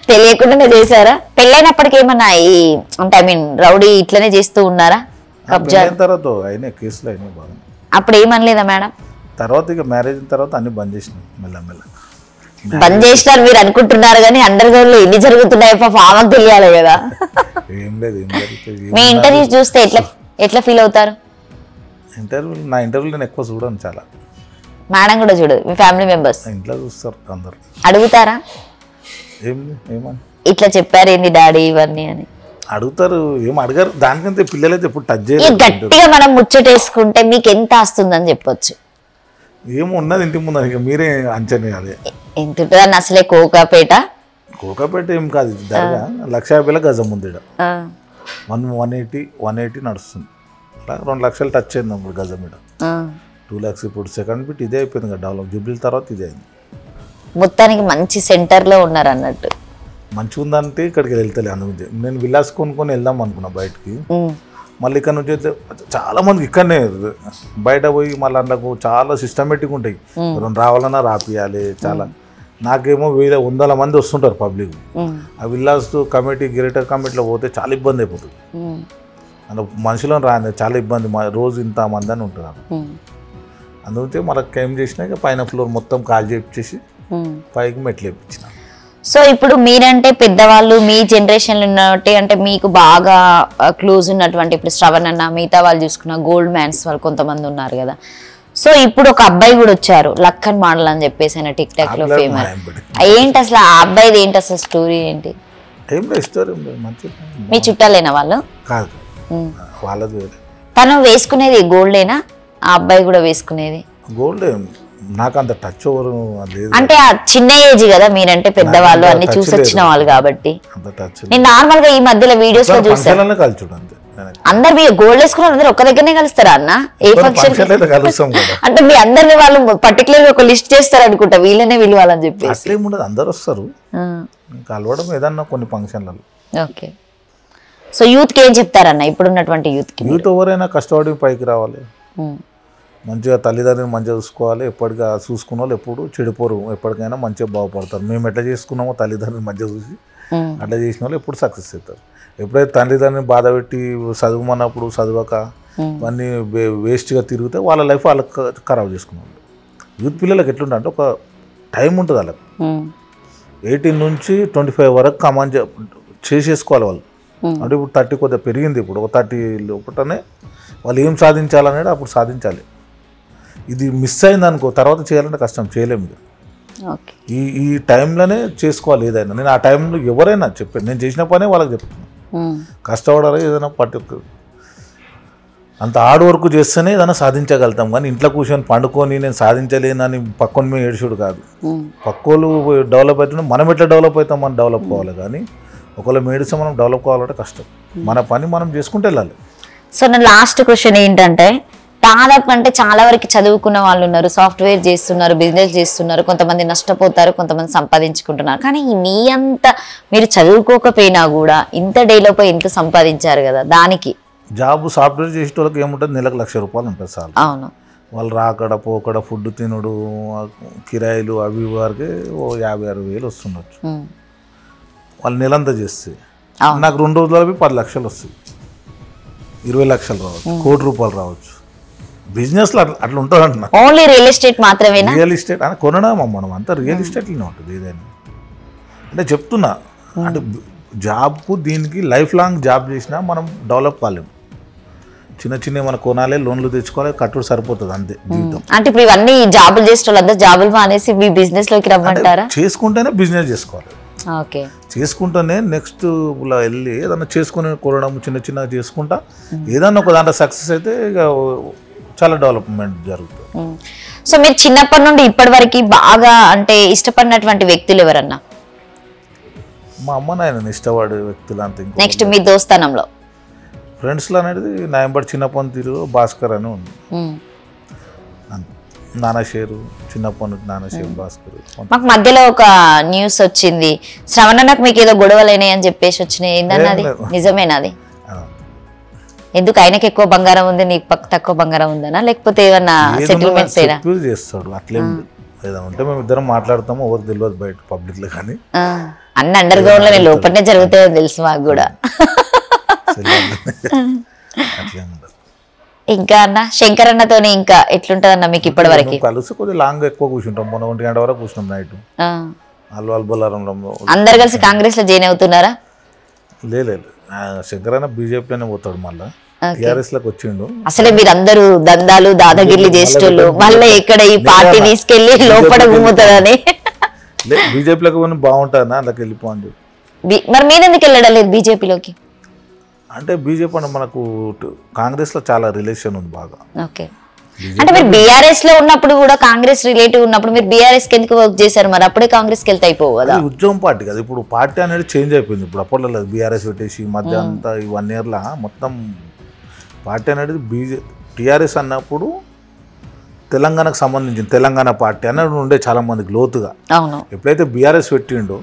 తెలియకుండానే చేశారా? పెళ్ళైనప్పటికీ ఏమన్నా అంటే ఐ మీన్ రౌడీ ఇట్లనే చేస్తూ ఉన్నారా? కబ్జా తర్వాత అయినా కేసులు అయినాయి బాగా. అప్పుడు ఏమనలేదా మేడం? తర్వాత ఇక మ్యారేజ్ తర్వాత అన్ని బంద్ చేసినాం మెల్లమెల్ల. బంద్ చేసినారు మీరు అనుకుంటున్నారు, కానీ అండర్ గ్రౌండ్ లో ఎన్ని జరుగుతున్నాయి ఆమెకు తెలియాలి కదా. ఏం లేదు, ఏం జరుగుతుంది. మీ ఇంటర్వ్యూ చూస్తే ఎట్లా ఫీల్ అవుతారు? నా ఇంటర్వ్యూ నేను ఎక్కువ చూడను చాలా. మేడం కూడా చూడదు, మీ ఫ్యామిలీ మెంబర్స్ ఇంట్లో చూస్తారు అందరు. అడుగుతారా ఏమని ఇట్లా చెప్పారు ఏంది డాడీ ఇవన్నీ అని? అడుగుతారు, ఏం అడగారు. దానికంటే పిల్లలైతే ఎప్పుడు టచ్ చేయరు. గట్టిగా మనం ముచ్చటేసుకుంటే మీకు ఎంత వస్తుందని చెప్పొచ్చు? ఏమో ఉన్నది ఇంటి ముందు, ఇక మీరే అంచనా వేయాలి. ఎంత ఉంటుందని అసలే కోకాపేట ఏం కాదు, ధరగా 1,50,000 గజం ఉంది. 180 నడుస్తుంది. 2 లక్షలు టచ్ అయింది అప్పుడు గజం. 2 lakhs ఇప్పుడు సెకండ్ బిట్ ఇదే అయిపోయింది కదా. డెవలప్ జూబ్లీ తర్వాత ఇదే అయింది. మొత్తానికి మంచి సెంటర్ లో ఉన్నారు అన్నట్టు. మంచిగా ఉందంటే ఇక్కడికి వెళ్తలే. అందుకే నేను విలాస్ కొనుక్కొని వెళ్దాం అనుకున్నా బయటికి. మళ్ళీ ఇక్కడ నుంచి అయితే చాలా మంది ఇక్కడనే బయట పోయి మళ్ళీ అందులో చాలా సిస్టమేటిక్ ఉంటాయి. రావాలన్నా రాపియాలి చాలా. నాకేమో 100 మంది వస్తుంటారు పబ్లిక్. ఆ విల్లాస్ కమిటీ గ్రేటర్ కమిటీలో పోతే చాలా ఇబ్బంది అయిపోతుంది. అందులో మనుషులను రాని చాలా ఇబ్బంది. రోజు ఇంత మంది అని ఉంటున్నారు. అందుకే మనకు ఏం చేసినా పైన ఫ్లోర్ మొత్తం కాల్ చేయించేసి పైకి మెట్లు వేయించిన. సో ఇప్పుడు మీరంటే పెద్దవాళ్ళు మీ జనరేషన్లో ఉన్నట్టే, అంటే మీకు బాగా క్లోజ్ ఉన్నటువంటి ఇప్పుడు శ్రవణ్ అన్న మిగతా వాళ్ళు చూసుకున్న గోల్డ్ మ్యాన్స్ వాళ్ళు కొంతమంది ఉన్నారు కదా. సో ఇప్పుడు ఒక అబ్బాయి కూడా వచ్చారు లక్కన్ మోడల్ అని చెప్పేసి ఆయన టిక్ టాక్ లో ఫేమస్. ఏంటి అసలు ఆ అబ్బాయిది ఏంటి అసలు స్టోరీ ఏంటి? మీ చుట్టాలేనా వాళ్ళు? కాదు, వాళ్ళది. తను వేసుకునేది గోల్డేనా? ఆ అబ్బాయి కూడా వేసుకునేది గోల్డ్. నాకు అంత టచ్ ఓవర్ లేదు. అంటే ఆ చిన్న ఏజ్ కదా మీరంటే పెద్దవాళ్ళు అన్ని చూసి వచ్చిన వాళ్ళు కాబట్టి. నేను నార్మల్ గా ఈ మధ్యలో వీడియోస్ లో చూసాను అందరు మీ గోల్డ్ వేసుకున్నారు, అందరు ఒక్క దగ్గరనే కలుస్తారా అన్న? ఏ ఫంక్షన్ అంటే మీ అందరిని వాళ్ళు పర్టికులర్ గా ఒక లిస్ట్ చేస్తారు అనుకుంటా, వీళ్ళనే పిలవాలని చెప్పి. అట్లేముండదు, అందరు వస్తారు కలవడం ఏదన్నా కొన్ని ఫంక్షన్లలో. ఓకే. సో యూత్ కి ఏం చెప్తారన్న ఇప్పుడున్నటువంటి యూత్ కి? యూత్ ఎవరైనా కష్టపడి పైకి రావాలి, మంచిగా తల్లిదండ్రులు మంచిగా చూసుకోవాలి. ఎప్పటికీ చూసుకున్న వాళ్ళు ఎప్పుడు చెడిపోరు, ఎప్పటికైనా మంచిగా బాగుపడతారు. మేము ఎట్లా చేసుకున్నామో తల్లిదండ్రులు మంచిగా చూసి అట్లా చేసిన వాళ్ళు ఎప్పుడు సక్సెస్ అవుతారు. ఎప్పుడైతే తల్లిదండ్రులు బాధ పెట్టి చదువుమన్నప్పుడు చదవక అన్నీ వేస్ట్గా తిరిగితే వాళ్ళ లైఫ్ వాళ్ళకి ఖరాబ్ చేసుకున్నారు. యూత్ పిల్లలకి ఎట్లుంటే అంటే ఒక టైం ఉంటుంది వాళ్ళకి. 18 నుంచి 25 వరకు కమాండ్ చేసేసుకోవాలి వాళ్ళు. అంటే ఇప్పుడు 30 కొద్దిగా పెరిగింది. ఇప్పుడు ఒక 30 లోపలనే వాళ్ళు ఏం సాధించాలనేది అప్పుడు సాధించాలి. ఇది మిస్ అయింది అనుకో తర్వాత చేయాలంటే కష్టం, చేయలేము. ఈ టైంలోనే చేసుకోవాలి ఏదైనా. నేను ఆ టైంలో ఎవరైనా చెప్పాను, నేను చేసిన పనే వాళ్ళకి చెప్తున్నాను. కష్టపడాలి, ఏదైనా పర్టికులర్ అంత హార్డ్ వర్క్ చేస్తేనే ఏదైనా సాధించగలుగుతాం. కానీ ఇంట్లో కూర్చొని పండుకొని నేను సాధించలేనని పక్కన మేము ఏడ్చుడు కాదు. పక్కోళ్ళు డెవలప్ అవుతున్నా మనం ఎట్లా డెవలప్ అవుతాం, మనం డెవలప్ కావాలి. కానీ ఒకవేళ మేడిస్తే మనం డెవలప్ కావాలంటే కష్టం. మన పని మనం చేసుకుంటూ వెళ్ళాలి. సో నా లాస్ట్ క్వశ్చన్ ఏంటంటే, దాదాపు అంటే చాలా వరకు చదువుకున్న వాళ్ళు ఉన్నారు, సాఫ్ట్వేర్ చేస్తున్నారు, బిజినెస్ చేస్తున్నారు, కొంతమంది నష్టపోతారు, కొంతమంది సంపాదించుకుంటున్నారు. కానీ మీ అంత మీరు చదువుకోకపోయినా కూడా ఇంత డేలోపై ఎంత సంపాదించారు కదా. దానికి జాబ్ సాఫ్ట్వేర్ చేసే వాళ్ళకి ఏముంటుంది, నెలకు 1,00,000 రూపాయలు ఉంటుంది సార్. అవును. వాళ్ళు రాకడ పోకడ ఫుడ్ తినుడు కిరాయిలు అవి వారికి ఓ 50,000-60,000 వస్తుండొచ్చు. వాళ్ళు నెలంతా చేస్తే నాకు 2 రోజులవి 10 లక్షలు వస్తాయి, 20 లక్షలు రావచ్చు, ₹1,00,00,000 రావచ్చు. బిజినెస్లో అట్లా ఉంటుంది అంటున్నా. ఓన్లీ రియల్ ఎస్టేట్ మాత్రమేనా? రియల్ ఎస్టేట్ అని కొనడం అమ్మడం అంతా రియల్ ఎస్టేట్లోనే ఉంటుంది ఏదైనా. అంటే చెప్తున్నా, అంటే జాబ్కు దీనికి లైఫ్ లాంగ్ జాబ్ చేసినా మనం డెవలప్ కాలేము. చిన్న చిన్న మన కొనాలి, లోన్లు తెచ్చుకోవాలి, కట్టుడు సరిపోతుంది అంతే జీవితం. అంటే ఇప్పుడు ఇవన్నీ జాబులు చేసే వాళ్ళందరూ జాబులు మానేసి మీ బిజినెస్ లోకి రమ్మంటారా? చేసుకుంటేనే బిజినెస్ చేసుకోవాలి. ఓకే, చేసుకుంటేనే నెక్స్ట్ వెళ్ళి ఏదన్నా చేసుకుని కొనడం చిన్న చిన్నగా చేసుకుంటా ఏదన్నా ఒక దాంట్లో సక్సెస్ అయితే ఇక చాలా డెవలప్మెంట్ జరుగుతుంది. సో మీరు చిన్నప్పటి నుండి ఇప్పటి వరకు బాగా అంటే ఇష్టపడినటువంటి వ్యక్తులు ఎవరన్నా? మా అమ్మ నాయన ఇష్టపడే వ్యక్తులు అంత. నెక్స్ట్ మీ దోస్తానంలో ఫ్రెండ్స్లో అనేది నా ఎంబడి చిన్నప్పని తిరుగు భాస్కర్ అని ఉంది, నానాషేరు చిన్నప్పటి నుంచి నానాషేరు భాస్కర్. మాకు మధ్యలో ఒక న్యూస్ వచ్చింది, శ్రవణకు మీకు ఏదో గొడవలైనాయి అని చెప్పేసి వచ్చినాయి, ఏందన్నది నిజమేనాది? ఎందుకు ఆయనకి ఎక్కువ బంగారం ఉంది నీకు తక్కువ బంగారం ఉందనా, లేకపోతే ఏమన్నా సెటిల్మెంట్స్ చేస్తాడు అట్లేం ఏదైనా ఉంటే మేము ఇద్దరం మాట్లాడతాము, ఎవరికి తెలియదు బయట పబ్లిక్ లో. కానీ అన్న అండర్ గ్రౌండ్ లో లోపలనే జరుగుతాయో తెలుసు మాకు కూడా. ఇంకా అన్న శంకర్ అన్నతోని ఇంకా ఎట్లుంటది అన్న మీకు ఇప్పటి వరకు? కలిసి కొద్దిగా లాంగ్ ఎక్కువ కూర్చుంటాం, మొన్న 1 గంట వరకు కూర్చున్నాం నైట్. అల్వాల్ బొల్లారంలో అందరు కలిసి కాంగ్రెస్ లో జాయిన్ అవుతున్నారా? లేదు, శంకర్ అన్న బీజేపీలోనే పోతాడు, మళ్ళా టిఆర్ఎస్ లోకి వచ్చిండు. అసలే మీరందరూ దందాలు దాదాగిర్లు చేసేటోళ్ళు, మళ్ళీ ఇక్కడ ఈ పార్టీ తీసుకెళ్లి లోపల గుమ్ముతారని. బీజేపీలోకి పోయిన బాగుంటుందా అందులోకి వెళ్ళిపోండి. మరి మీరెందుకు వెళ్ళడం లేదు బీజేపీలోకి? అంటే బీజేపీ అంటే మనకు కాంగ్రెస్ లో చాలా రిలేషన్ ఉంది బాగా. ఓకే, అంటే మీరు బీఆర్ఎస్ లో ఉన్నప్పుడు కూడా కాంగ్రెస్ రిలేటివ్ ఉన్నప్పుడు మీరు బీఆర్ఎస్ కి ఎందుకు వర్క్ చేశారు? మరి అప్పుడే కాంగ్రెస్ కి వెళ్తే అయిపోవు కదా? ఉద్యమం పార్టీ కదా, ఇప్పుడు పార్టీ అనేది చేంజ్ అయిపోయింది. ఇప్పుడు అప్పట్లో లేదు, బీఆర్ఎస్ పెట్టేసి మధ్య అంతా ఈ 1 year లా మొత్తం పార్టీ అనేది టీఆర్ఎస్ అన్నప్పుడు తెలంగాణకు సంబంధించిన తెలంగాణ పార్టీ అనేది ఉండే చాలా మందికి లోతుగా. ఎప్పుడైతే బీఆర్ఎస్ పెట్టిండో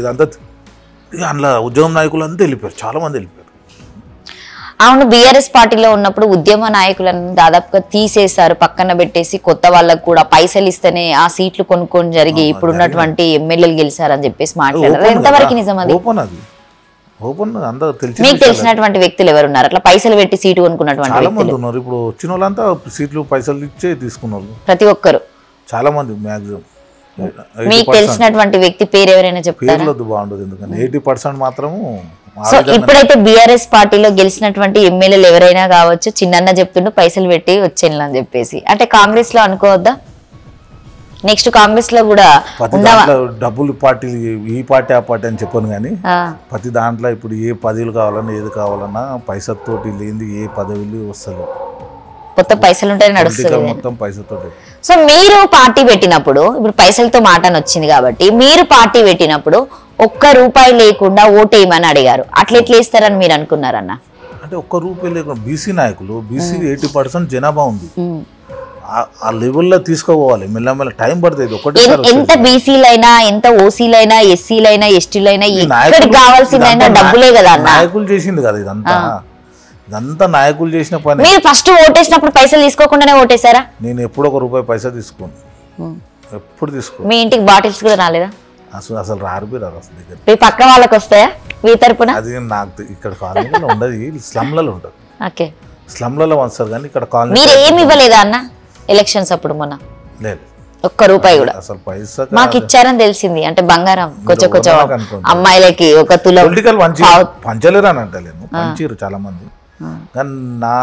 ఇదంతా అందులో ఉద్యమ నాయకులు అంతా వెళ్ళిపోయారు, చాలా మంది వెళ్ళిపోయారు. అవును, బీఆర్ఎస్ పార్టీలో ఉన్నప్పుడు ఉద్యమ నాయకులను దాదాపుగా తీసేశారు, పక్కన పెట్టేసి కొత్త వాళ్ళకు కూడా పైసలు ఇస్తేనే ఆ సీట్లు కొనుక్కొని జరిగి ఇప్పుడు ఉన్నటువంటి ఎమ్మెల్యేలు గెలిచారని చెప్పేసి మాట్లాడారు. ఎంతవరకు నిజం అది? మీకు తెలిసినటువంటి వ్యక్తులు ఎవరున్నారు అట్లా పైసలు పెట్టి సీటు కొనుక్కున్నటువంటి? చాలా మంది ఉన్నారు, ఇప్పుడు వచ్చిన వాళ్ళంతా సీట్లు పైసలు ఇచ్చే తీసుకున్నారు ప్రతి ఒక్కరు, చాలా మంది. మాక్సిమం మీకు తెలిసినటువంటి వ్యక్తి పేరు ఎవరైనా చెప్తారా? బాగుండదు, ఎందుకంటే 80% మాత్రము. సో ఇప్పుడైతే బీఆర్ఎస్ పార్టీలో గెలిచినటువంటి ఎమ్మెల్యేలు ఎవరైనా కావచ్చు, చిన్న చెప్తుండే పైసలు పెట్టి వచ్చేయాలి అని చెప్పేసి, అంటే కాంగ్రెస్ లో అనుకోవద్దా? నెక్స్ట్ కాంగ్రెస్ లో కూడా డబ్బులు పార్టీలు ఈ పార్టీ ఆ పార్టీ అని చెప్పాను, కానీ ప్రతి దాంట్లో ఇప్పుడు ఏ పదవులు కావాలన్నా ఏది కావాలన్నా పైసతోటి లేని ఏ పదవులు వస్తలేవు, కొత్త పైసలు ఉంటాయని నడుస్తుంది మొత్తం పైసతోటి. సో మీరు పార్టీ పెట్టినప్పుడు, ఇప్పుడు పైసలతో మాట వచ్చింది కాబట్టి, మీరు పార్టీ పెట్టినప్పుడు ₹1 లేకుండా ఓటేయమని అడిగారు, అట్లా ఎట్లా ఇస్తారని మీరు అనుకున్నారన్న? అంటే ₹1 లేకుండా బీసీ నాయకులు, బీసీ 80% జనాభా ఉంది, ఆ లెవెల్లో తీసుకోవాలి, మెల్లమెల్ల టైం పడుతుంది. ఎంత బీసీలైనా, ఎంత ఓసీలైనా, ఎస్సీలైనా, ఎస్టీలైనా కావాల్సిందైనా డబ్బులే కదా. నాయకులు చేసింది కదా ఇదంతా, ఇదంతా నాయకులు చేసిన పని. మీరు ఫస్ట్ ఓటేసినప్పుడు పైసలు తీసుకోకుండానే ఓటేసారా? నేను ఎప్పుడు ₹1 పైసా తీసుకోను, ఎప్పుడు తీసుకోను. మీ ఇంటికి బాటిల్స్ కూడా రాలేదా? అసలు రారు అసలు దగ్గర. మీ పక్క వాళ్ళకి వస్తాయా మీ తరపున? అది నాకు ఇక్కడ కాలనీలో ఉండదు, స్లమ్లలో ఉంటుంది. ఓకే, స్లమ్లలో వస్తారు కానీ ఇక్కడ కాలనీ. మీరు ఏమి ఇవ్వలేదా అన్న ఎలక్షన్స్ అప్పుడు? మొన్న లేదు, ₹1 కూడా అసలు పైసా మాకు ఇచ్చారని తెలిసింది. అంటే బంగారం కొంచెం అమ్మాయిలకి 1 తులం పంచలేరు అని అంటలేను, పంచారు చాలా మంది, కానీ నా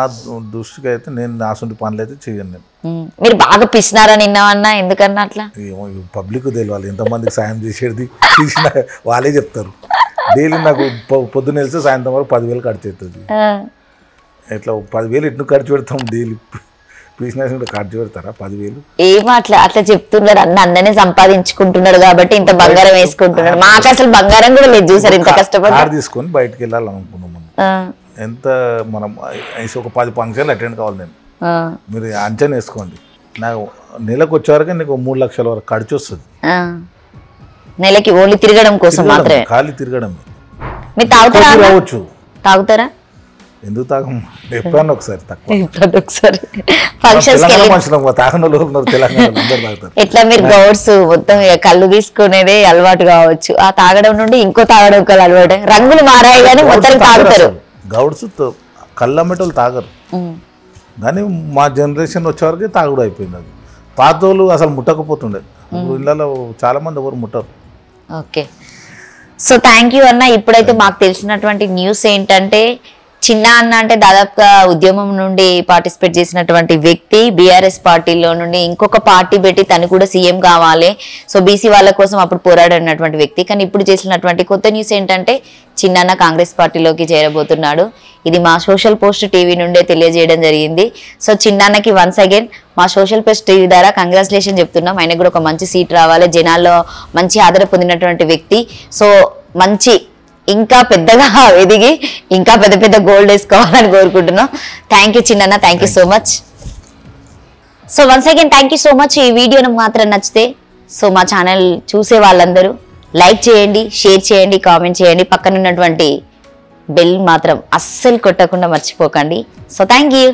దృష్టికి అయితే నేను నాసుంటి పనులు అయితే చేయను. నేను మీరు బాగా పిసినారని విన్నామన్నా, ఎందుకన్నా అట్లా? ఏమో పబ్లిక్ తెలియాలి ఎంతమందికి సాయం చేసేది, తీసిన వాళ్ళే చెప్తారు. డైలీ నాకు పొద్దున్న వెళ్తే సాయంత్రం వరకు 10,000 ఖర్చు అవుతుంది. ఎట్లా 10,000 ఎట్లా ఖర్చు పెడతాం? డైలీ బిజినెస్ ఖర్చు పెడతారా 10,000? ఏమో అట్లా చెప్తున్నారు. అన్ననే సంపాదించుకుంటున్నాడు కాబట్టి ఇంత బంగారం వేసుకుంటున్నాడు. మాకు అసలు బంగారం కూడా లేదు, చూసారు ఇంత కష్టపడి తీసుకొని బయటకు వెళ్ళాలనుకున్నాం. ఎంత మనం ఒక 10 ఫంక్షన్లు అటెండ్ కావాలి. నేను మీరు అంచనా వేసుకోండి, నాకు నెలకు వచ్చేవరకు నీకు 3 లక్షల వరకు ఖర్చు వస్తుంది. నెలకి ఓన్లీ తిరగడం కోసం మాత్రమే, ఖాళీ తిరగడం. మీరు తాగుతారా? రావచ్చు, తాగుతారా? ఎందుకు తాగం ఎప్పుడన్నా ఒకసారి తక్కువ ఒకసారి ఫంక్షన్స్ తెలంగాణ మనుషులు తాగని వాళ్ళు ఉన్నారు తెలంగాణలో అందరు తాగుతారు ఎట్లా మీరు గౌడ్స్ మొత్తం ఇక కళ్ళు తీసుకునేదే అలవాటు కావచ్చు ఆ తాగడం నుండి ఇంకో తాగడం కళ్ళు అలవాటు రంగులు మారాయి కానీ మొత్తం తాగుతారు గౌడ్స్ కళ్ళు అమ్మేటోళ్ళు తాగరు కానీ మా జనరేషన్ వచ్చేవరకు తాగుడు అయిపోయింది అది పాత వాళ్ళు అసలు ముట్టకపోతుండే ఇప్పుడు ఇళ్ళలో చాలా మంది ఎవరు ముట్టరు ఓకే సో థ్యాంక్ యూ అన్న ఇప్పుడైతే మాకు తెలిసినటువంటి న్యూస్ ఏంటంటే చిన్న అన్న అంటే దాదాపుగా ఉద్యమం నుండి పార్టిసిపేట్ చేసినటువంటి వ్యక్తి బీఆర్ఎస్ పార్టీలో నుండి ఇంకొక పార్టీ పెట్టి తను కూడా సీఎం కావాలి సో బీసీ వాళ్ళ కోసం అప్పుడు పోరాడినటువంటి వ్యక్తి కానీ ఇప్పుడు చేసినటువంటి కొత్త న్యూస్ ఏంటంటే చిన్న కాంగ్రెస్ పార్టీలోకి చేరబోతున్నాడు ఇది మా సోషల్ పోస్ట్ టీవీ నుండే తెలియజేయడం జరిగింది సో చిన్నకి వన్స్ అగైన్ మా సోషల్ పోస్ట్ టీవీ ద్వారా కంగ్రాచులేషన్ చెప్తున్నాం ఆయనకు కూడా ఒక మంచి సీట్ రావాలి జనాల్లో మంచి ఆదరణ పొందినటువంటి వ్యక్తి సో మంచి ఇంకా పెద్దగా ఎదిగి ఇంకా పెద్ద పెద్ద గోల్డ్ వేసుకోవాలని కోరుకుంటున్నాం థ్యాంక్ యూ చిన్న thank you so much so once again thank you so much ఈ వీడియోను మాత్రం నచ్చితే సో మా ఛానల్ చూసే వాళ్ళందరూ లైక్ చేయండి షేర్ చేయండి కామెంట్ చేయండి పక్కన ఉన్నటువంటి బెల్ మాత్రం అస్సలు కొట్టకుండా మర్చిపోకండి సో థ్యాంక్ యూ